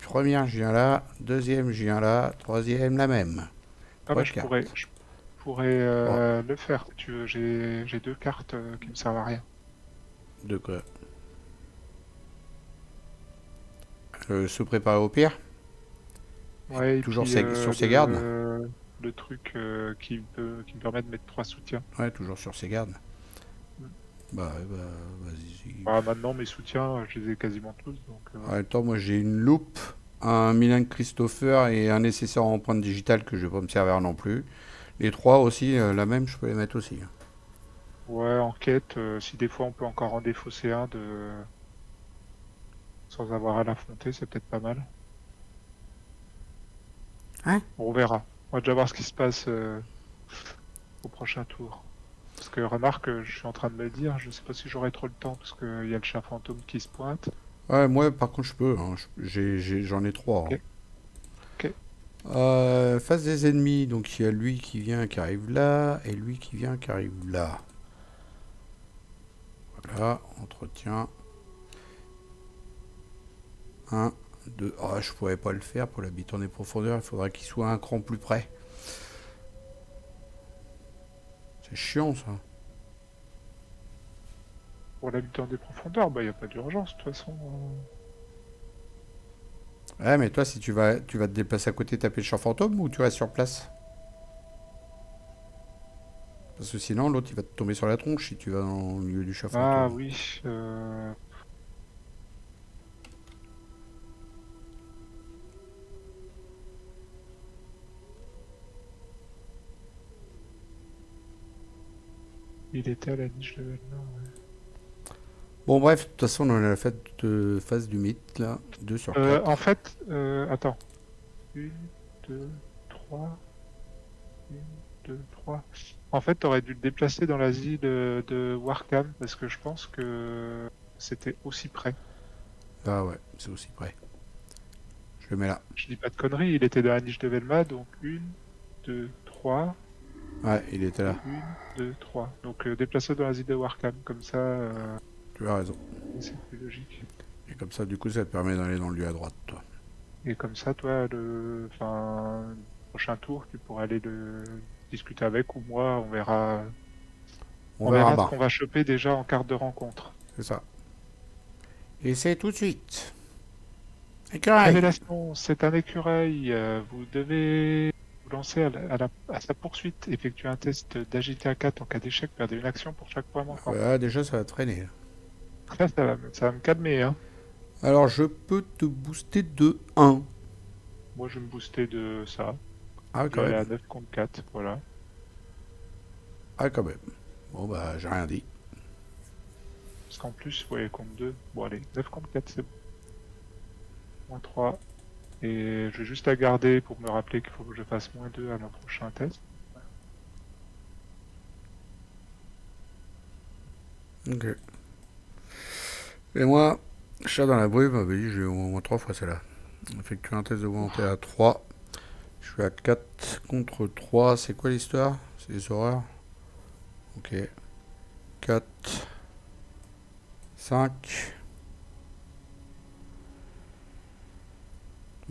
Première, je viens là. Deuxième, je viens là. Troisième, la même. Ah Trois bah cartes. je pourrais Oh, le faire. Si tu veux, j'ai 2 cartes qui me servent à rien. de quoi Se préparer au pire. Ouais, et Toujours puis sur ses gardes. le truc qui me permet de mettre 3 soutiens. Ouais, toujours sur ses gardes. Mm. Bah, ouais, bah vas-y. Maintenant, mes soutiens, je les ai quasiment tous. Donc, En même temps, moi j'ai une loupe, un Milan Christopher et un nécessaire en empreinte digitale que je vais pas me servir non plus. Les trois aussi, la même, je peux les mettre aussi. ouais, en quête, si des fois on peut encore en défausser un sans avoir à l'affronter, c'est peut-être pas mal. Hein? Bon, on verra. On va déjà voir ce qui se passe au prochain tour. Parce que remarque, je suis en train de me dire, je sais pas si j'aurai trop le temps parce qu'il y a le chat fantôme qui se pointe. Ouais, moi par contre je peux, hein. J'en ai trois, hein. Ok, ok. Face des ennemis, donc il y a lui qui vient, qui arrive là, et lui qui vient, qui arrive là. Voilà, entretien. 1, 2. Ah, je pourrais pas le faire pour l'habitant des profondeurs, il faudrait qu'il soit un cran plus près. C'est chiant ça. Pour l'habitant des profondeurs, bah il n'y a pas d'urgence de toute façon. Ouais, mais toi, si tu vas te déplacer à côté taper le champ fantôme ou tu restes sur place? Parce que sinon, l'autre, il va te tomber sur la tronche si tu vas dans le milieu du champ Ah fantôme. oui, il était à la niche de Velna, ouais. Bon, bref, de toute façon, on a la phase du mythe, là. 2 sur 4. En fait, attends. 1, 2, 3. 1, 2, 3. En fait, t'aurais dû le déplacer dans l'asile de Warkham parce que je pense que c'était aussi près. Ah ouais, c'est aussi près. Je le mets là. Je dis pas de conneries, il était dans la niche de Velma, donc 1, 2, 3. Ouais, il était là. 1, 2, 3. Donc déplacer dans l'asile de Warkham, comme ça, Tu as raison. c'est plus logique. Et comme ça, du coup, ça te permet d'aller dans le lieu à droite, toi. Et comme ça, toi, enfin, le prochain tour, tu pourras aller discuter avec ou moi, on verra, On on verra verra ce bas. qu'on va choper déjà en carte de rencontre. C'est ça. Et c'est tout de suite. Écureuil. Révélation, c'est un écureuil. Vous devez vous lancer à sa poursuite. Effectuez un test d'agilité à 4 en cas d'échec. Perdez une action pour chaque point manquant. Ouais, déjà, ça va te freiner. Ça va me calmer, hein. Alors, je peux te booster de 1. Moi, je vais me booster de ça. Ah, Je quand vais aller à même. 9 contre 4, voilà. Ah, quand même. Bon, bah, j'ai rien dit. Parce qu'en plus, ouais, contre 2. Bon, allez, 9 contre 4, c'est bon. Moins 3. Et je vais juste la garder pour me rappeler qu'il faut que je fasse moins 2 à mon prochain test. Ok. Et moi, chat dans la brume, m'avait dit j'ai au moins 3 fois celle-là. Effectuer un test de volonté à 3. Je suis à 4 contre 3. C'est quoi l'histoire? C'est des horreurs? Ok. 4. 5.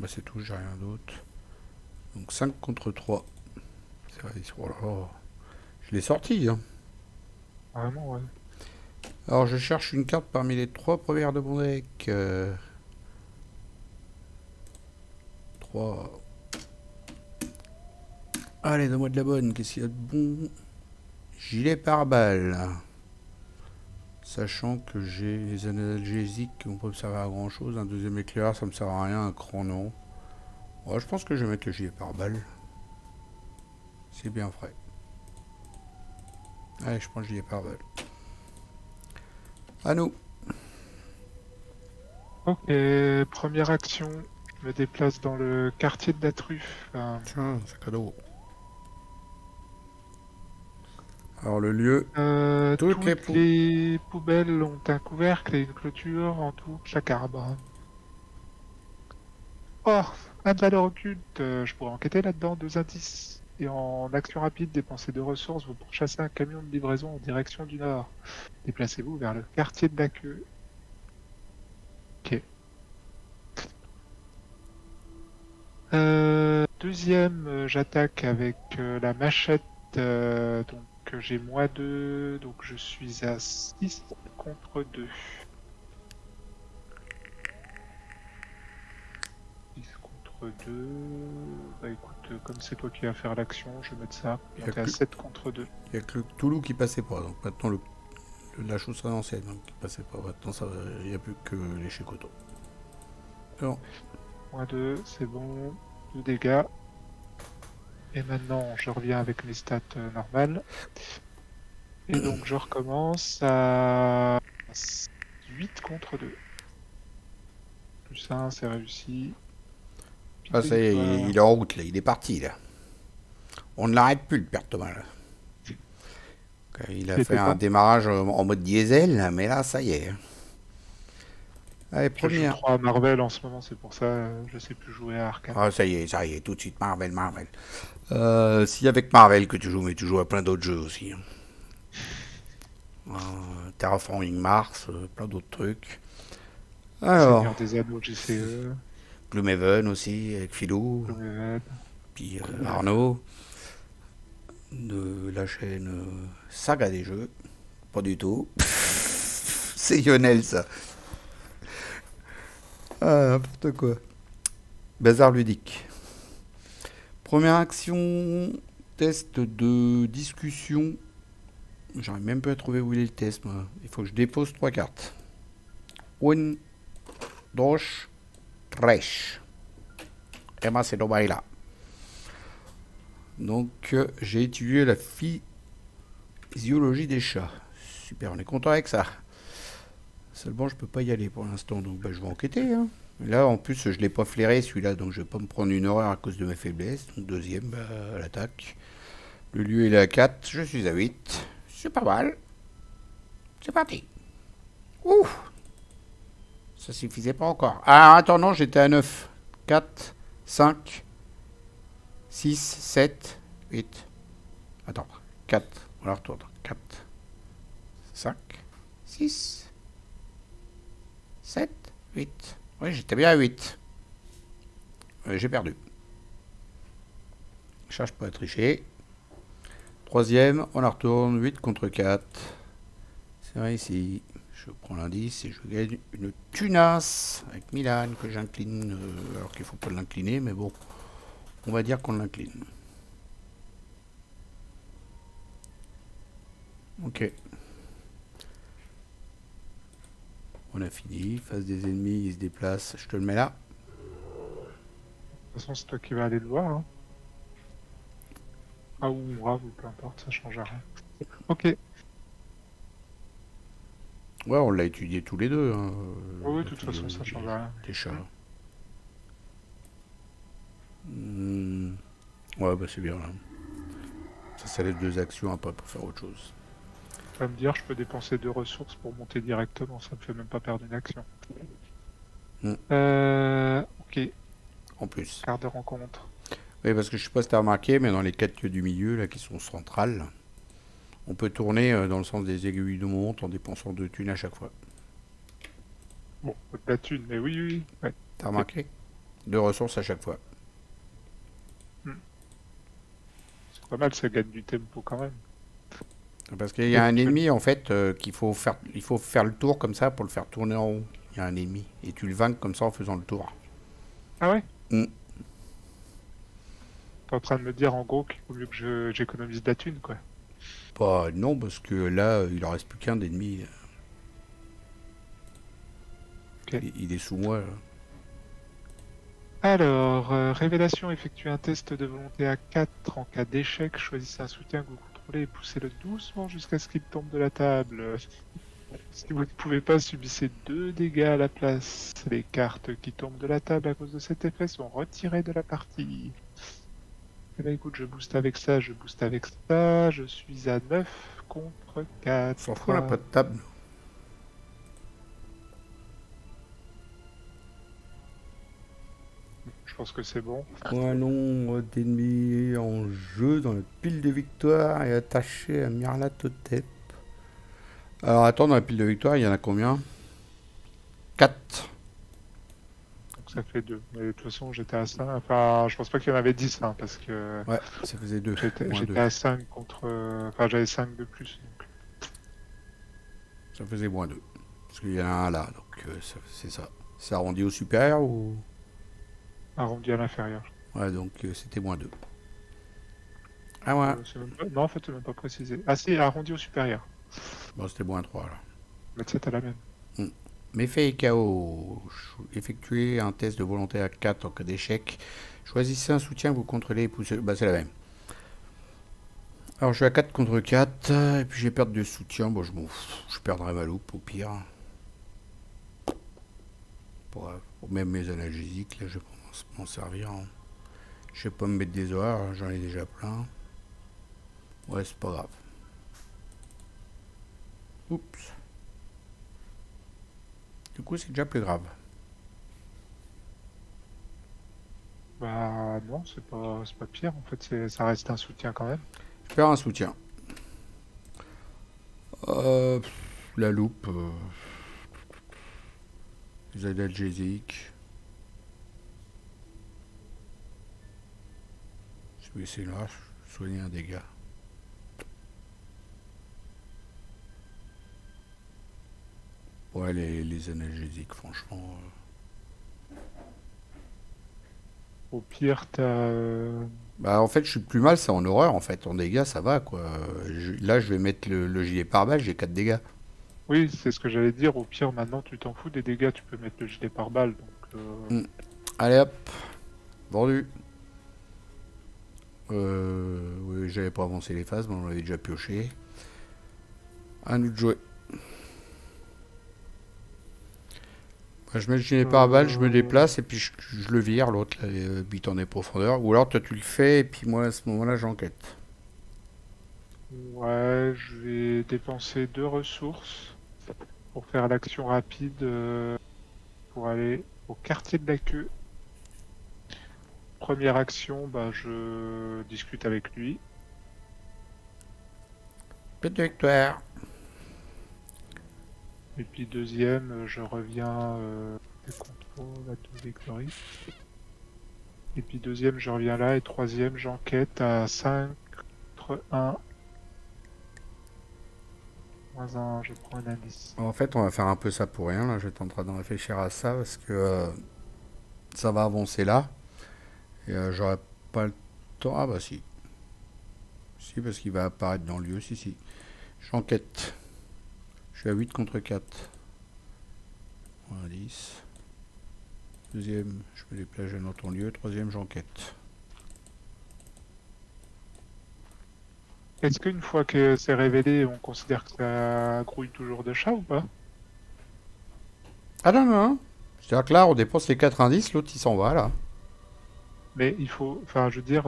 Bah c'est tout, j'ai rien d'autre. Donc 5 contre 3. C'est vrai, oh là là. Je l'ai sorti, hein. Vraiment, ouais. Alors je cherche une carte parmi les 3 premières de mon deck. 3. Allez, donne-moi de la bonne. Qu'est-ce qu'il y a de bon? Gilet pare-balles. Sachant que j'ai les analgésiques qui vont pas me servir à grand chose. Un deuxième éclaireur, ça me sert à rien. Un chrono. Ouais, je pense que je vais mettre le gilet pare-balles. C'est bien frais. Allez, je prends le gilet pare-balles. À nous. Ok, première action. Je me déplace dans le quartier de la truffe. Tiens, sac à dos. Alors le lieu, toutes Toutes les poubelles ont un couvercle et une clôture en tout chaque arbre. Oh, un de valeur occulte. Je pourrais enquêter là-dedans, 2 indices. Et en action rapide, dépenser 2 ressources, vous pourchassez un camion de livraison en direction du nord. Déplacez-vous vers le quartier de la queue. Ok. Deuxième, j'attaque avec la machette. Donc j'ai -2, donc je suis à 6 contre 2. 6 contre 2. Bah écoute, comme c'est toi qui vas faire l'action, je vais mettre ça. Il y a T'es à que- 7 contre 2. il y a que le Toulouse qui passait pas. Donc maintenant la chose serait ancienne hein, qui passait pas. Maintenant il n'y a plus que les chez Coto. Alors, -2, c'est bon. 2 dégâts. Et maintenant, je reviens avec mes stats normales. Et donc je recommence à 8 contre 2. Plus 1, c'est réussi. ah, ça y est, il est en route là, il est parti là. On ne l'arrête plus le Père Thomas là. Il a fait un démarrage en mode diesel, là, mais là ça y est. Allez, Je joue première. 3 à Marvel en ce moment, c'est pour ça je sais plus jouer à Arkham. Ah ça y est, tout de suite Marvel. Si avec Marvel que tu joues, mais tu joues à plein d'autres jeux aussi. Terraforming Mars, plein d'autres trucs. Alors, Seigneur des Anneaux GCE, Gloomhaven aussi, avec Philou, Gloomhaven. puis Arnaud, de la chaîne Saga des Jeux. Pas du tout. C'est Lionel ça. Ah, n'importe quoi. Bazar ludique. Première action, test de discussion. J'arrive même pas à trouver où il est le test, moi. Il faut que je dépose 3 cartes. 1, 2, 3. Et moi, c'est dommage là. Donc, j'ai étudié la physiologie des chats. Super, on est content avec ça. Seulement, je peux pas y aller pour l'instant, donc bah, je vais enquêter. Hein. Là, en plus, je l'ai pas flairé celui-là, donc je vais pas me prendre une horreur à cause de ma faiblesse. Donc, deuxième, bah, à l'attaque. Le lieu il est à 4, je suis à 8. C'est pas mal. C'est parti. Ouh. Ça suffisait pas encore. Ah, attends, non, j'étais à 9. 4, 5, 6, 7, 8. Attends, 4. On la retourne. 4, 5, 6, 7, 8. Oui, j'étais bien à 8. J'ai perdu. Je cherche pas à tricher. Troisième, on la retourne. 8 contre 4. C'est vrai ici. Je prends l'indice et je gagne une tunasse avec Milan que j'incline. Alors qu'il faut pas l'incliner, mais bon. On va dire qu'on l'incline. Ok. On a fini. Face des ennemis, il se déplace. Je te le mets là. De toute façon, c'est toi qui vas aller le voir. Hein. Ah, ou moi, ou peu importe, ça change rien. Ok. Ouais, on l'a étudié tous les deux. Hein. Oui, de toute façon, ça change rien. Des chats. Ouais, bah c'est bien. Là. Ça laisse 2 actions après pour faire autre chose. Tu vas me dire, je peux dépenser 2 ressources pour monter directement, ça me fait même pas perdre une action. Ok. En plus. Carte de rencontre. Oui, parce que je sais pas si tu as remarqué, mais dans les 4 queues du milieu, là, qui sont centrales, on peut tourner dans le sens des aiguilles de montre en dépensant 2 thunes à chaque fois. Bon, de la thune, mais oui. Ouais. T'as remarqué? 2 ressources à chaque fois. C'est pas mal, ça gagne du tempo quand même. Parce qu'il y a un ennemi en fait qu'il faut faire, il faut faire le tour comme ça pour le faire tourner en haut. Il y a un ennemi et tu le vaincres comme ça en faisant le tour. Ah ouais? Mm. T'es en train de me dire en gros qu'il vaut mieux que j'économise de la thune, quoi. Bah non, parce que là il en reste plus qu'un d'ennemi. Ok. Il est sous moi. Là. Alors, révélation, effectuez un test de volonté à 4 en cas d'échec. Choisissez un soutien que vous contrôlez et poussez-le doucement jusqu'à ce qu'il tombe de la table. Si vous ne pouvez pas, subissez 2 dégâts à la place. Les cartes qui tombent de la table à cause de cet effet sont retirées de la partie. Eh ben écoute, je booste avec ça, je booste avec ça. Je suis à 9 contre 4. S'en fout, on n'a pas de table. Je pense que c'est bon. Un nombre d'ennemis en jeu dans la pile de victoire et attaché à Nyarlathotep. Alors attends, dans la pile de victoire, il y en a combien? 4. Donc ça fait 2. Mais de toute façon, j'étais à 5. Enfin, je pense pas qu'il y en avait 10, hein, parce que Ouais, ça faisait 2. j'étais à 5 contre... Enfin, j'avais 5 de plus. Donc... Ça faisait moins 2. Parce qu'il y en a un là, donc c'est ça. C'est arrondi au supérieur ou... Arrondi à l'inférieur. Ouais, donc c'était moins 2. Ah ouais. Non, en fait, c'est même pas précisé. Ah si, arrondi au supérieur. Bon, c'était moins 3 là. Mais tu sais, t'as la même. Méfait et KO. Effectuez un test de volonté à 4 en cas d'échec. Choisissez un soutien que vous contrôlez et poussez... Bah c'est la même. Alors je suis à 4 contre 4. Et puis j'ai perdu de soutien. Bon je m'en fous. Je perdrai ma loupe au pire. Pour même mes analgésiques, là je vais pas m'en servir. Hein. Je vais pas me mettre des horaires, j'en ai déjà plein. Ouais c'est pas grave. Oups. Du coup, c'est déjà plus grave. Bah non, c'est pas pire. En fait, ça reste un soutien quand même. Je perds un soutien. La loupe. Les analgésiques. Je vais essayer là, soigner un dégât. Ouais, les analgésiques, franchement. Au pire, t'as... Bah, en fait, je suis plus mal, c'est en horreur, en fait. En dégâts, ça va, quoi. Là, je vais mettre le gilet pare-balles, j'ai 4 dégâts. Oui, c'est ce que j'allais dire. Au pire, maintenant, tu t'en fous des dégâts. Tu peux mettre le gilet pare-balles. Donc, Allez, hop. Vendu. Oui, j'avais pas avancé les phases, mais on l'avait déjà pioché. À nous de jouer. Je mets le gilet pare-balles, je me déplace et puis je le vire, l'autre, les buts en des profondeurs. Ou alors toi tu le fais et puis moi à ce moment-là j'enquête. Ouais, je vais dépenser 2 ressources pour faire l'action rapide pour aller au quartier de la queue. Première action, bah, je discute avec lui. But de victoire. Et puis deuxième, je reviens des contrôles à tout Victory. Et puis deuxième, je reviens là. Et troisième, j'enquête à 5 contre 1. Moins 1, je prends un indice. En fait on va faire un peu ça pour rien, là j'étais en train de réfléchir à ça parce que ça va avancer là. Et j'aurai pas le temps. Ah bah si. Si parce qu'il va apparaître dans le lieu, si. J'enquête. Je suis à 8 contre 4. Moins 10. Deuxième, je me déplace dans ton lieu. Troisième, j'enquête. Est-ce qu'une fois que c'est révélé, on considère que ça grouille toujours de chat ou pas? Ah non. C'est-à-dire que là, on dépense les 4 indices, l'autre il s'en va là. Mais il faut... Enfin, je veux dire...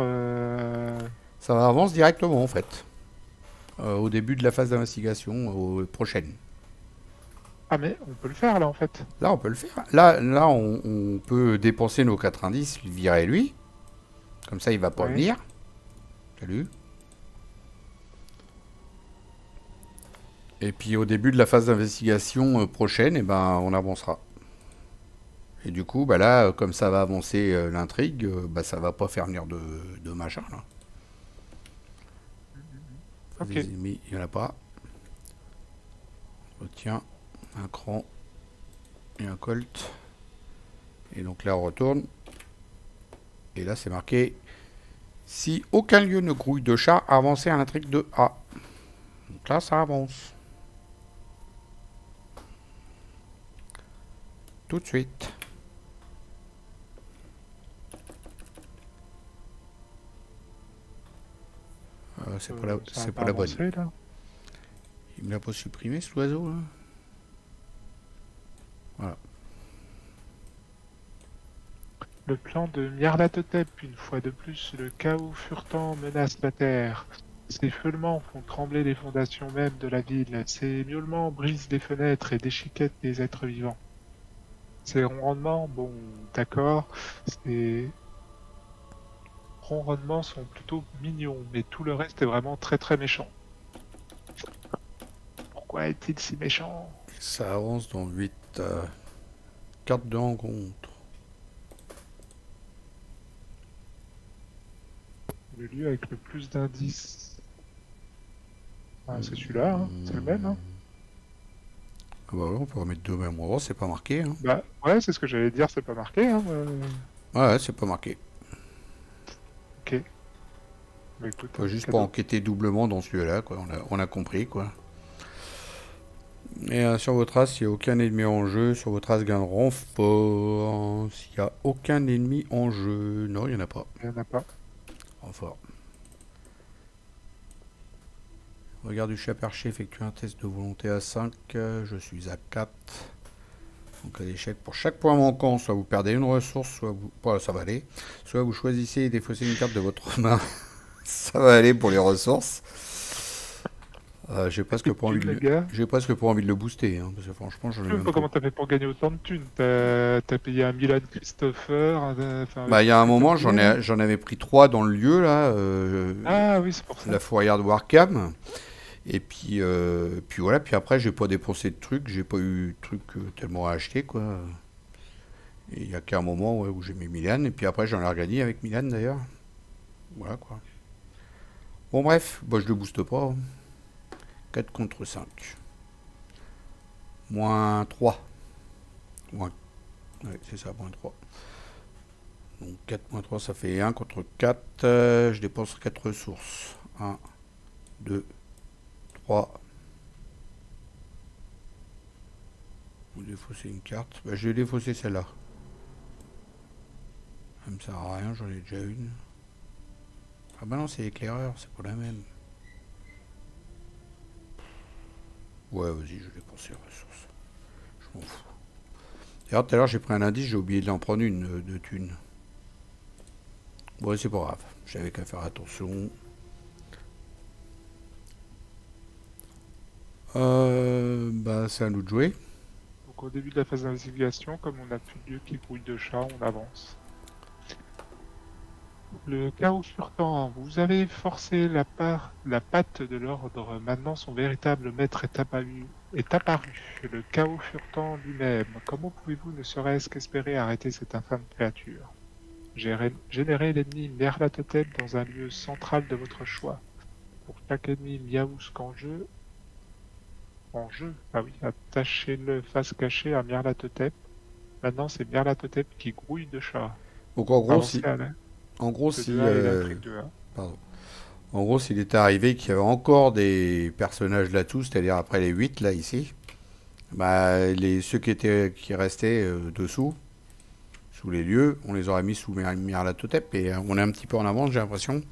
Ça avance directement en fait. Au début de la phase d'investigation, aux prochaines. Ah mais on peut le faire là en fait. Là, on peut le faire. Là on peut dépenser nos 4 indices, virer lui. Comme ça, il va pas venir. Salut. Et puis au début de la phase d'investigation prochaine, eh ben, on avancera. Et du coup, bah là, comme ça va avancer l'intrigue, bah ça va pas faire venir de machin là. Ok. Des ennemis, il y en a pas. Tiens, un cran et un colt. Et donc là, on retourne. Et là, c'est marqué si aucun lieu ne grouille de chat, avancez à l'intrigue de A. Donc là, ça avance. Tout de suite. C'est pas Ça va pas la bonne. avancer, là. Il me l'a pas supprimé, cet oiseau, là. Voilà. Le plan de Nyarlathotep, une fois de plus, le chaos furetant menace la terre. Ces feulements font trembler les fondations mêmes de la ville. Ces miaulements brisent les fenêtres et déchiquettent des êtres vivants. Ces ronronnements, bon, d'accord, ces ronronnements sont plutôt mignons, mais tout le reste est vraiment très très méchant. Pourquoi est-il si méchant? Ça avance dans 8 cartes de rencontre. Le lieu avec le plus d'indices. Ah, c'est celui-là, hein, c'est le même. Hein. Ah bah ouais, on peut remettre deux au même endroit, c'est pas marqué. Hein. Bah ouais, c'est ce que j'allais dire, c'est pas marqué. Hein, Ouais, c'est pas marqué. Ok. Bah, écoute, Faut juste cadeau. pas enquêter doublement dans celui-là, quoi. On a compris, quoi. Et sur votre trace, il n'y a aucun ennemi en jeu. Sur votre trace, gain de renfort. S'il n'y a aucun ennemi en jeu. Non, il n'y en a pas. Il n'y en a pas. Renfort. Regard du chat perché, effectue un test de volonté à 5. Je suis à 4. Donc à l'échec, pour chaque point manquant, soit vous perdez une ressource, soit vous... Voilà, ça va aller. Soit vous choisissez et défaussez une carte de votre main. Ça va aller pour les ressources. J'ai presque pas envie de le booster, hein, parce que franchement, j'en ai Je sais même pas trop. comment t'as fait pour gagner autant de thunes. T'as payé un Milan Christopher. Enfin, Bah, il y a un moment, payé. j'en avais pris 3 dans le lieu, là, Ah oui, c'est pour ça. la fourrière de Warkham. Et puis voilà, puis après, j'ai pas dépensé de trucs, j'ai pas eu de trucs tellement à acheter, quoi. Et il y a qu'un moment ouais, où j'ai mis Milan, et puis après, j'en ai regagné avec Milan, d'ailleurs. Voilà, quoi. Bon, bref, bah, je le booste pas. Hein. 4 contre 5. Moins 3. Moins... Ouais, c'est ça, moins 3. Donc 4 moins 3, ça fait 1 contre 4. Je dépense 4 ressources. 1, 2, 3. Vous défaussez une carte. Bah, je vais défausser celle-là. Ça me sert à rien, j'en ai déjà une. Ah bah non, c'est éclaireur, c'est pas la même. Ouais, vas-y, je vais dépenser les ressources. Je m'en fous. D'ailleurs, tout à l'heure, j'ai pris un indice, j'ai oublié de l'en prendre une de thune. Bon, c'est pas grave. J'avais qu'à faire attention. Bah, c'est à nous de jouer. Donc au début de la phase d'investigation, comme on n'a plus de lieu qui grouille de chats, on avance. Le chaos furetant, vous avez forcé la patte de l'ordre. Maintenant, son véritable maître est apparu. Le chaos furetant lui-même. Comment pouvez-vous ne serait-ce qu'espérer arrêter cette infâme créature? Générez l'ennemi Nyarlathotep dans un lieu central de votre choix. Pour chaque ennemi Miaousk en jeu, ah oui, attachez-le face cachée à Nyarlathotep. Maintenant, c'est Nyarlathotep qui grouille de chat. Donc en gros, Avancez si, à la... en gros, Le si, 2A et l'intrigue 2A. pardon. En gros, s'il était arrivé qu'il y avait encore des personnages là-dessous, c'est-à-dire après les 8 là ici, bah ceux qui restaient dessous, sous les lieux, on les aurait mis sous Nyarlathotep et on est un petit peu en avance, j'ai l'impression.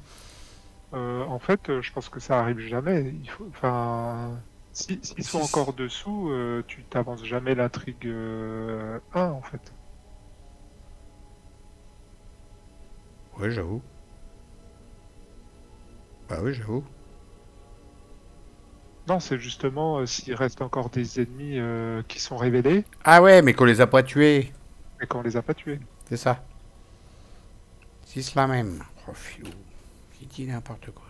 En fait, je pense que ça arrive jamais. Enfin, s'ils sont encore dessous, tu t'avances jamais l'intrigue 1 en fait. Ouais, j'avoue. Bah oui, j'avoue. Non, c'est justement s'il reste encore des ennemis qui sont révélés Ah ouais, mais qu'on les a pas tués. et qu'on les a pas tués. C'est ça. C'est cela même. Oh, filou. Il dit n'importe quoi.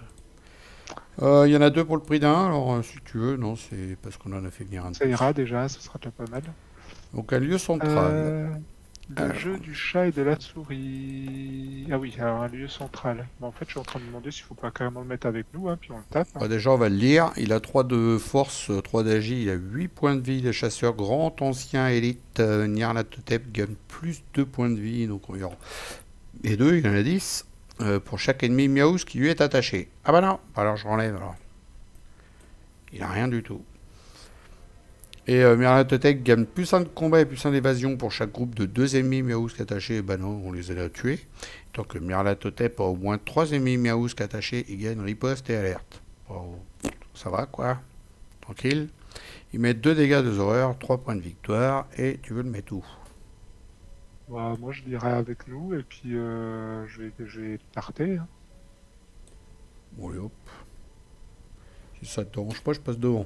Il y en a 2 pour le prix d'un, alors si tu veux, non, c'est parce qu'on en a fait venir un de Ça plus. ira déjà, ce sera déjà pas mal. Donc un lieu central. Le jeu du chat et de la souris. Ah oui, alors un lieu central. Bon, en fait, je suis en train de me demander s'il faut pas carrément le mettre avec nous, hein, puis on le tape. Bah, déjà, on va le lire. Il a 3 de force, 3 d'agi, il a 8 points de vie. Le chasseur grand, ancien, élite, Nyarlathotep gagne plus 2 points de vie. Donc on verra. Et 2, il en a 10. Pour chaque ennemi Miaouz qui lui est attaché. Ah bah non, alors je renlève alors. Il a rien du tout. Et Nyarlathotep gagne plus 1 de combat et plus 1 d'évasion pour chaque groupe de 2 ennemis Miaouz attachés. Bah non, on les a tués. Tant que Nyarlathotep a au moins 3 ennemis Miaouz attachés, il gagne riposte et alerte. Oh, ça va quoi, tranquille. Il met 2 dégâts de horreur, 3 points de victoire. Et tu veux le mettre où? Bah, moi, je dirais avec nous, et puis je vais tarter. Hein. Bon, allez, hop. Si ça te dérange pas, je passe devant.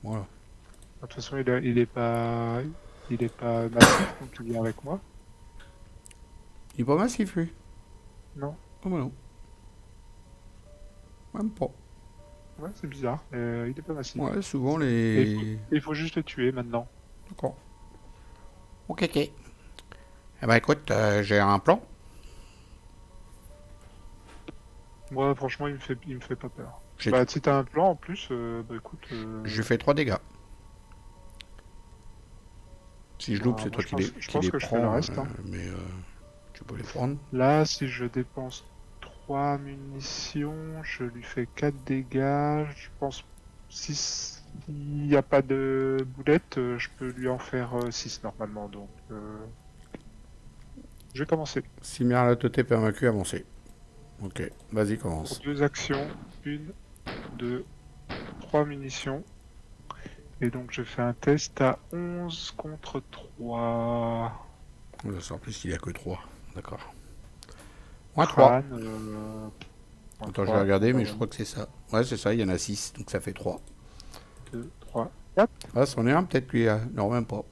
Voilà. De toute façon, il est pas massif, donc il vient avec moi. Il est pas massif lui. Non. Oh bah non. Même pas. Ouais, c'est bizarre. Il est pas massif. Ouais, souvent Et les... il faut juste le tuer maintenant. D'accord. Ok, ok. Eh ben écoute, j'ai un plan. Moi, franchement, il me fait pas peur. J'ai Bah, si t'as un plan en plus, bah écoute. Je fais 3 dégâts. Si je loupe, Bah, c'est moi, toi qui les, je qui pense les que je fais prends. le reste. Hein. Mais tu peux les prendre. Là, si je dépense 3 munitions, je lui fais 4 dégâts. Je pense si il n'y a pas de boulette, je peux lui en faire 6 normalement. Donc, je vais commencer. Si Nyarlathotep est vaincu, avancez. Ok, vas-y, Pour commence. 2 actions, 1, 2, 3 munitions. Et donc, je fais un test à 11 contre 3. En plus, il n'y a que 3. D'accord. Moins 3. Crâne, Attends, je vais regarder, mais je crois que c'est ça. Ouais, c'est ça, il y en a 6, donc ça fait 3. 2, 3, 4. Ah, c'en est un, peut-être lui. Non, même pas.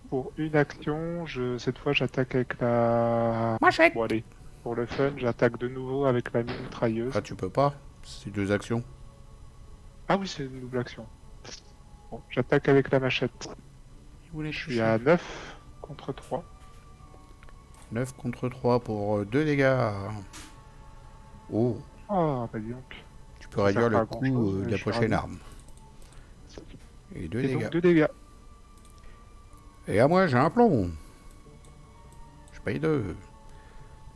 Pour une action, cette fois j'attaque avec la... Machette. Bon allez, pour le fun, j'attaque de nouveau avec la mitrailleuse. Ah, tu peux pas. C'est 2 actions. Ah oui, c'est une double action. Bon, j'attaque avec la machette. Je suis à 9 contre 3. 9 contre 3 pour 2 dégâts. Oh, Ah, bah dis donc. tu peux Ça réduire sert pas le à coût grand-chose, de mais la je suis prochaine ravi. arme. Et 2 Et dégâts. donc 2 dégâts. Et à moi, j'ai un plan. Je paye 2.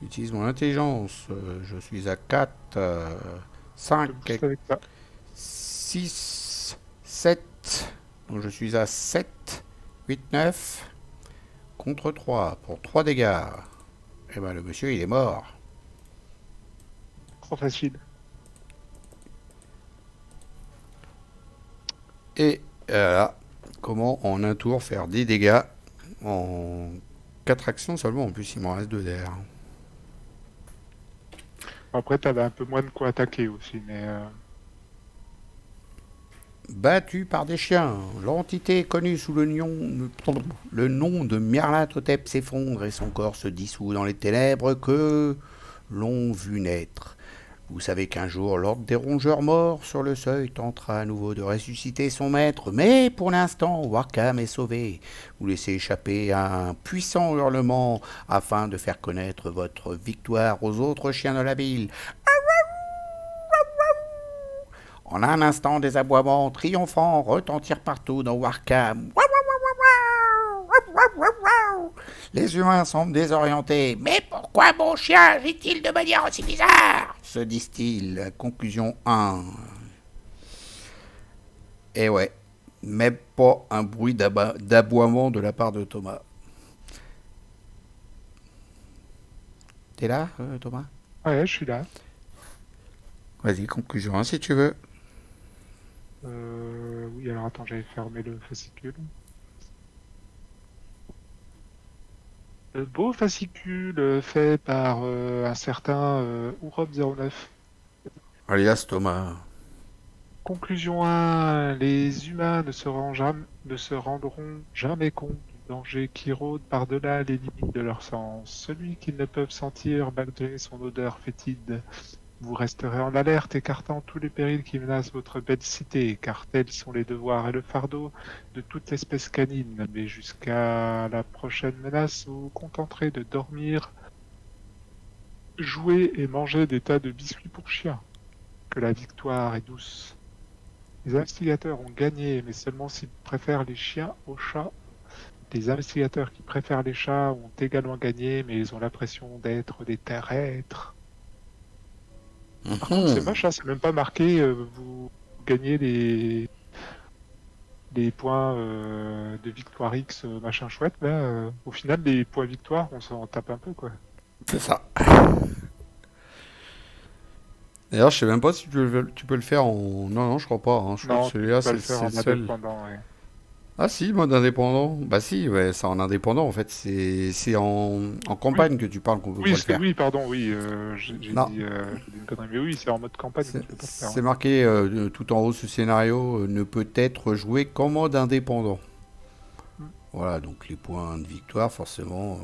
J'utilise mon intelligence. Je suis à 4, Je 5, te booste avec ça. 6, 7. Donc je suis à 7, 8, 9. Contre 3 pour 3 dégâts. Et ben le monsieur, il est mort. Trop facile. Et là, comment en un tour faire 10 dégâts en 4 actions seulement. En plus, il m'en reste 2 derrière. Après, t'avais un peu moins de quoi attaquer aussi, mais... Battu par des chiens, l'entité connue sous le nom de Nyarlathotep s'effondre et son corps se dissout dans les ténèbres que l'on vu naître. Vous savez qu'un jour, l'ordre des rongeurs morts sur le seuil tentera à nouveau de ressusciter son maître, mais pour l'instant, Warkham est sauvé. Vous laissez échapper un puissant hurlement afin de faire connaître votre victoire aux autres chiens de la ville. En un instant, des aboiements triomphants retentirent partout dans Warkham. Les humains semblent désorientés. Mais pourquoi mon chien agit-il de manière aussi bizarre se disent-ils. Conclusion 1. Et ouais, même pas un bruit d'aboiement de la part de Thomas. T'es là, Thomas? Ouais, je suis là. Vas-y, conclusion 1 si tu veux. Oui, alors attends, j'avais fermé le fascicule. Le beau fascicule fait par un certain Urop09. Alias Thomas. Conclusion 1. Les humains ne se rendront jamais compte du danger qui rôde par-delà les limites de leur sens. Celui qu'ils ne peuvent sentir malgré son odeur fétide Vous resterez en alerte, écartant tous les périls qui menacent votre belle cité, car tels sont les devoirs et le fardeau de toute l'espèce canine. Mais jusqu'à la prochaine menace, vous vous contenterez de dormir, jouer et manger des tas de biscuits pour chiens. Que la victoire est douce. Les investigateurs ont gagné, mais seulement s'ils préfèrent les chiens aux chats. Les investigateurs qui préfèrent les chats ont également gagné, mais ils ont l'impression d'être des terrestres. Par contre, c'est moche, hein, c'est même pas marqué, vous gagnez les points de victoire X, machin chouette. Là, au final, les points victoire, on s'en tape un peu, quoi. C'est ça. D'ailleurs, je sais même pas si tu peux le faire en... Non, non, je crois pas. Hein. Je crois que Non, tu peux celui-là, pas le c'est faire le en seul. indépendant, ouais. Ah si, mode indépendant. Bah si, ouais, c'est en indépendant en fait. C'est en Oui, campagne que tu parles qu'on peut pas oui, le faire. oui, pardon, oui, Non, j'ai dit une connerie, mais oui, c'est en mode campagne que tu peux pas le faire. c'est marqué tout en haut ce scénario ne peut être joué qu'en mode indépendant. Ouais. Voilà, donc les points de victoire, forcément.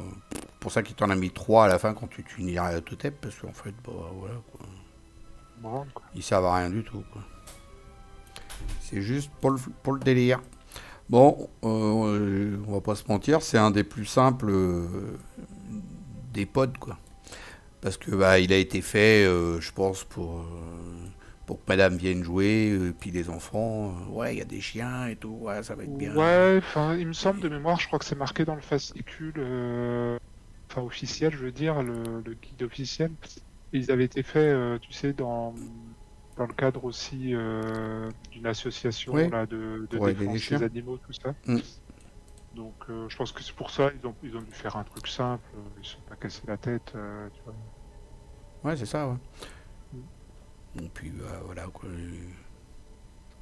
Pour ça qu'il t'en a mis 3 à la fin quand tu uniras la Totep, parce qu'en fait, bah voilà, quoi. Branle, quoi. Ils servent à rien du tout, quoi. C'est juste pour le délire. Bon, on va pas se mentir, c'est un des plus simples des pods, quoi. Parce que bah, il a été fait, je pense, pour que madame vienne jouer, puis les enfants, ouais, il y a des chiens et tout, ouais, ça va être bien. Ouais, enfin, il me semble de Et- mémoire, je crois que c'est marqué dans le fascicule, enfin officiel, je veux dire, le guide officiel. Et ils avaient été faits, tu sais, dans le cadre aussi d'une association ouais, là de pour aider les défense des chiens. animaux, tout ça. Mm. Donc, je pense que c'est pour ça ils ont dû faire un truc simple. Ils se sont pas cassé la tête, tu vois. Ouais, c'est ça, ouais. Mm. Et puis, bah, voilà, quoi.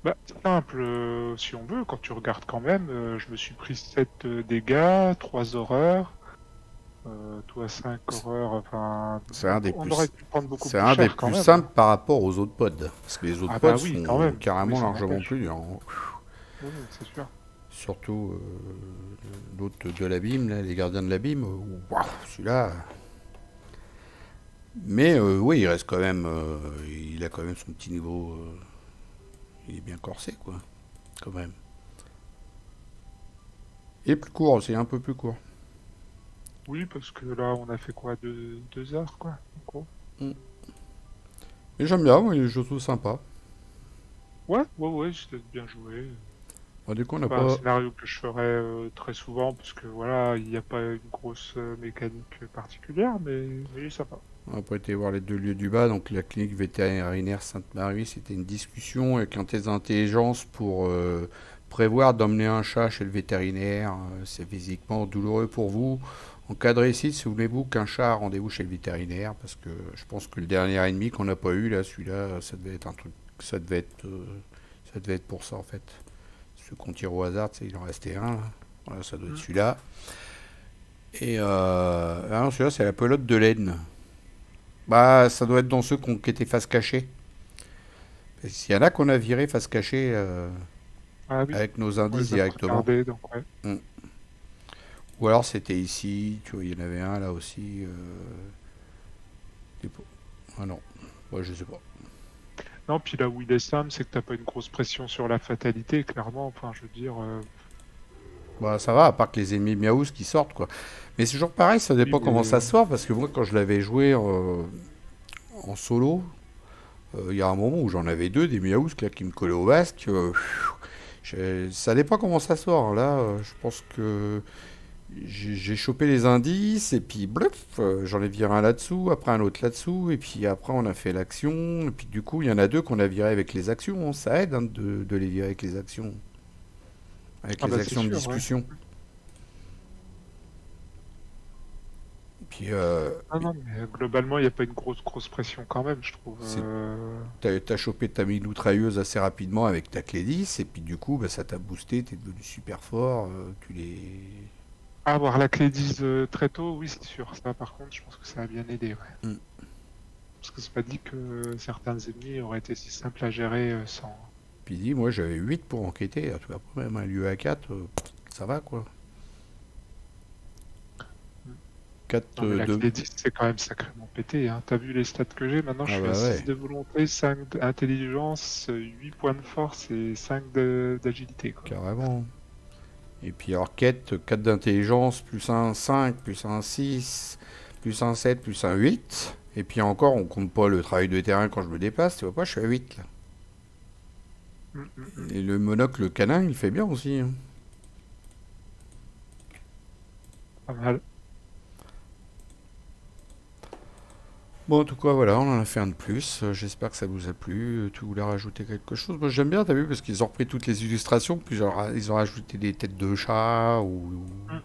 Bah, c'est simple, si on veut, quand tu regardes quand même, je me suis pris 7 dégâts, 3 horreurs. Toi, 5 horreurs, enfin, C'est un des on aurait plus, pu prendre beaucoup c'est plus un des cher quand plus même, hein. simples par rapport aux autres pods. Parce que les autres Ah pods bah oui, quand sont même. Oui, carrément ça largement n'empêche. plus durs, hein. Oui, oui, c'est sûr. Surtout l'autre de l'abîme, là, les gardiens de l'abîme. Waouh, celui-là. Mais oui, il reste quand même. Il a quand même son petit niveau. Il est bien corsé, quoi. Quand même. Et plus court aussi, un peu plus court. Oui, parce que là, on a fait quoi, 2 heures, quoi, en gros. Mm. Et j'aime bien, moi, je trouve sympa. Ouais, ouais, ouais, c'était bien joué. Bon, du coup, on C'est n'a pas un pas, scénario que je ferais très souvent, parce que voilà, il n'y a pas une grosse mécanique particulière, mais il est sympa. on n'a pas été voir les deux lieux du bas. Donc, la clinique vétérinaire Sainte-Marie, c'était une discussion avec un test d'intelligence pour prévoir d'emmener un chat chez le vétérinaire. C'est physiquement douloureux pour vous. En cas de réussite, souvenez-vous qu'un chat a rendez-vous chez le vétérinaire, parce que je pense que le dernier ennemi qu'on n'a pas eu, là, celui-là, ça devait être un truc, ça devait être pour ça en fait. Ceux qu'on tire au hasard, tu sais, il en restait un, là. Voilà, ça doit être Mm. celui-là. Et ah non, celui-là, c'est la pelote de laine. Bah, ça doit être dans ceux qui étaient face cachée. S'il y en a qu'on a viré face cachée Ah oui, avec nos on indices les a pas directement. regardés, donc ouais. Mm. Ou alors c'était ici, tu vois, il y en avait un là aussi. Ah non, ouais, je sais pas. Non, puis là où il est simple, c'est que t'as pas une grosse pression sur la fatalité, clairement. Enfin, je veux dire, Bah ça va, à part que les ennemis miaous qui sortent quoi. Mais c'est toujours pareil, ça oui, dépend comment ça mais sort, parce que moi quand je l'avais joué en solo, il y a un moment où j'en avais deux, des miaous là, qui me collaient au basque. Ça dépend comment ça sort. Là, je pense que j'ai chopé les indices, et puis bluff, j'en ai viré un là-dessous, après un autre là-dessous, et puis après on a fait l'action, et puis du coup il y en a deux qu'on a viré avec les actions, ça aide hein, de les virer avec les actions, avec ah les bah c'est actions de sûr, ouais. discussion. Puis Ah non, mais globalement, il n'y a pas une grosse pression quand même, je trouve. c'est t'as chopé ta mitrailleuse assez rapidement avec ta clé 10, et puis du coup bah, ça t'a boosté, t'es devenu super fort, tu les... Avoir la clé 10 très tôt, oui, c'est sûr. Ça, par contre, je pense que ça a bien aidé, ouais. Mm. Parce que c'est pas dit que certains ennemis auraient été si simples à gérer sans. Puis dis, moi j'avais 8 pour enquêter, tu vois, même un lieu à 4, ça va quoi. Mm. 4 Non, mais la de... clé 10, c'est quand même sacrément pété. Hein. T'as vu les stats que j'ai? Maintenant, je Ah suis à bah 6 ouais, de volonté, 5 d'intelligence, 8 points de force et 5 d'agilité, quoi. carrément. Et puis alors quête, 4 d'intelligence, plus un 5, plus un 6, plus un 7, plus un 8. Et puis encore, on compte pas le travail de terrain quand je me déplace, tu vois pas, je suis à 8 là. Hum, hum, hum. Et le monocle canin, il fait bien aussi, hein. Pas mal. Bon, en tout cas, voilà, on en a fait un de plus. J'espère que ça vous a plu. Tu voulais rajouter quelque chose? Moi, j'aime bien, t'as vu, parce qu'ils ont repris toutes les illustrations, puis genre, ils ont rajouté des têtes de chat ou Hum.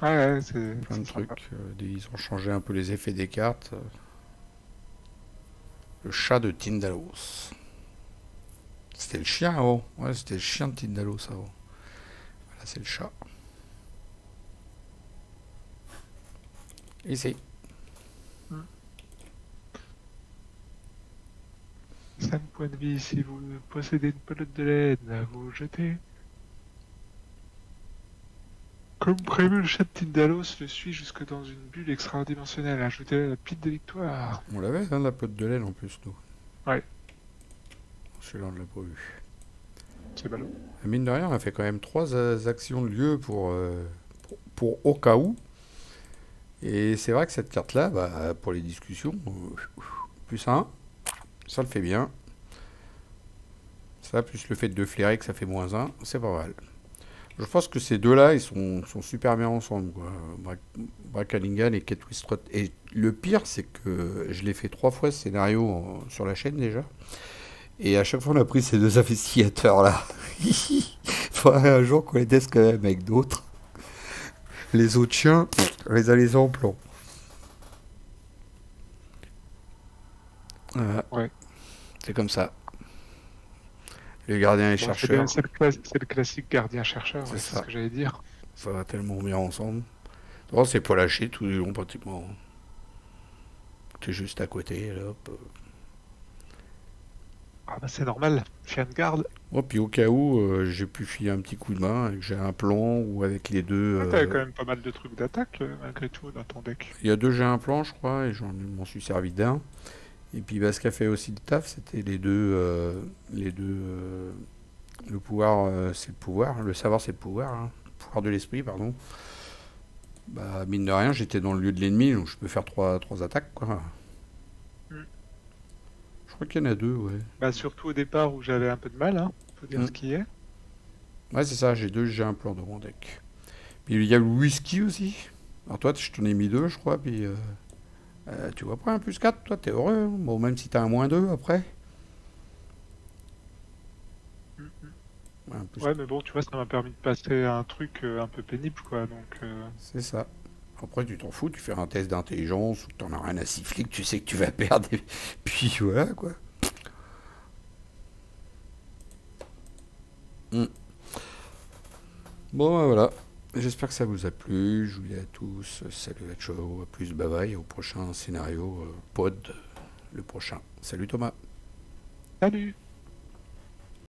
Ouais, plein de c'est sympa. trucs. Ils ont changé un peu les effets des cartes. Le chat de Tyndalos. C'était le chien avant. Ouais, c'était le chien de Tyndalos avant. Là, c'est le chat. Ici. 5 points de vie si vous possédez une pelote de laine, vous jetez. Comme prévu, le chat de Tyndalos le suit jusque dans une bulle extradimensionnelle. Ajoutez la pile de victoire. On l'avait, hein, la pelote de laine en plus, nous. Ouais, Celui-là, on ne l'a pas eu. c'est ballot. Mine de rien, on a fait quand même 3 actions de lieu pour au cas où. Et c'est vrai que cette carte-là, bah, pour les discussions, plus un, ça le fait bien. Ça, plus le fait de flairer que ça fait moins un, c'est pas mal. Je pense que ces deux-là, ils sont super bien ensemble, quoi. Brackalingan et Kate Wistrott. Et le pire, c'est que je l'ai fait 3 fois ce scénario sur la chaîne déjà. Et à chaque fois, on a pris ces deux investigateurs-là. Faudrait un jour qu'on les teste quand même avec d'autres. Les autres chiens, on les a les en plan. Voilà, Ouais. c'est comme ça. Les gardiens et Bon, chercheurs, c'est le classique gardien-chercheur, c'est ouais, c'est ce ça. que j'allais dire. Ça va tellement bien ensemble. Bon, c'est pas lâché tout le long pratiquement. T'es juste à côté, là, hop. Ah bah c'est normal, chien de garde. Oh, puis au cas où j'ai pu filer un petit coup de main, et que j'ai un plan ou avec les deux. Ouais, t'avais quand même pas mal de trucs d'attaque malgré tout dans ton deck. Il y a deux, j'ai un plan, je crois, et m'en suis servi d'un. Et puis bah, ce qui a fait aussi le taf, c'était le pouvoir, c'est le pouvoir, le savoir, c'est le pouvoir, hein. Le pouvoir de l'esprit, pardon. Bah, mine de rien, j'étais dans le lieu de l'ennemi, donc je peux faire trois attaques, quoi. Mm. Je crois qu'il y en a deux, ouais. Bah surtout au départ où j'avais un peu de mal, hein, faut dire Mm. ce qui est. Ouais, c'est ça, j'ai un plan de mon deck. Puis il y a le whisky aussi. Alors toi, je t'en ai mis deux, je crois, puis tu vois pas un plus 4, toi, t'es heureux, hein. Bon, même si t'as un moins 2 après. Mm, mm. Ouais, un plus... Ouais, mais bon, tu vois, ça m'a permis de passer à un truc un peu pénible, quoi. Donc, C'est ça. Après, tu t'en fous, tu fais un test d'intelligence ou que t'en as rien à siffler, que tu sais que tu vas perdre, et puis voilà, quoi. Mm. Bon, ben, voilà. J'espère que ça vous a plu. Je vous dis à tous, salut à ciao, à plus, bye bye, au prochain scénario pod, le prochain. Salut Thomas. salut!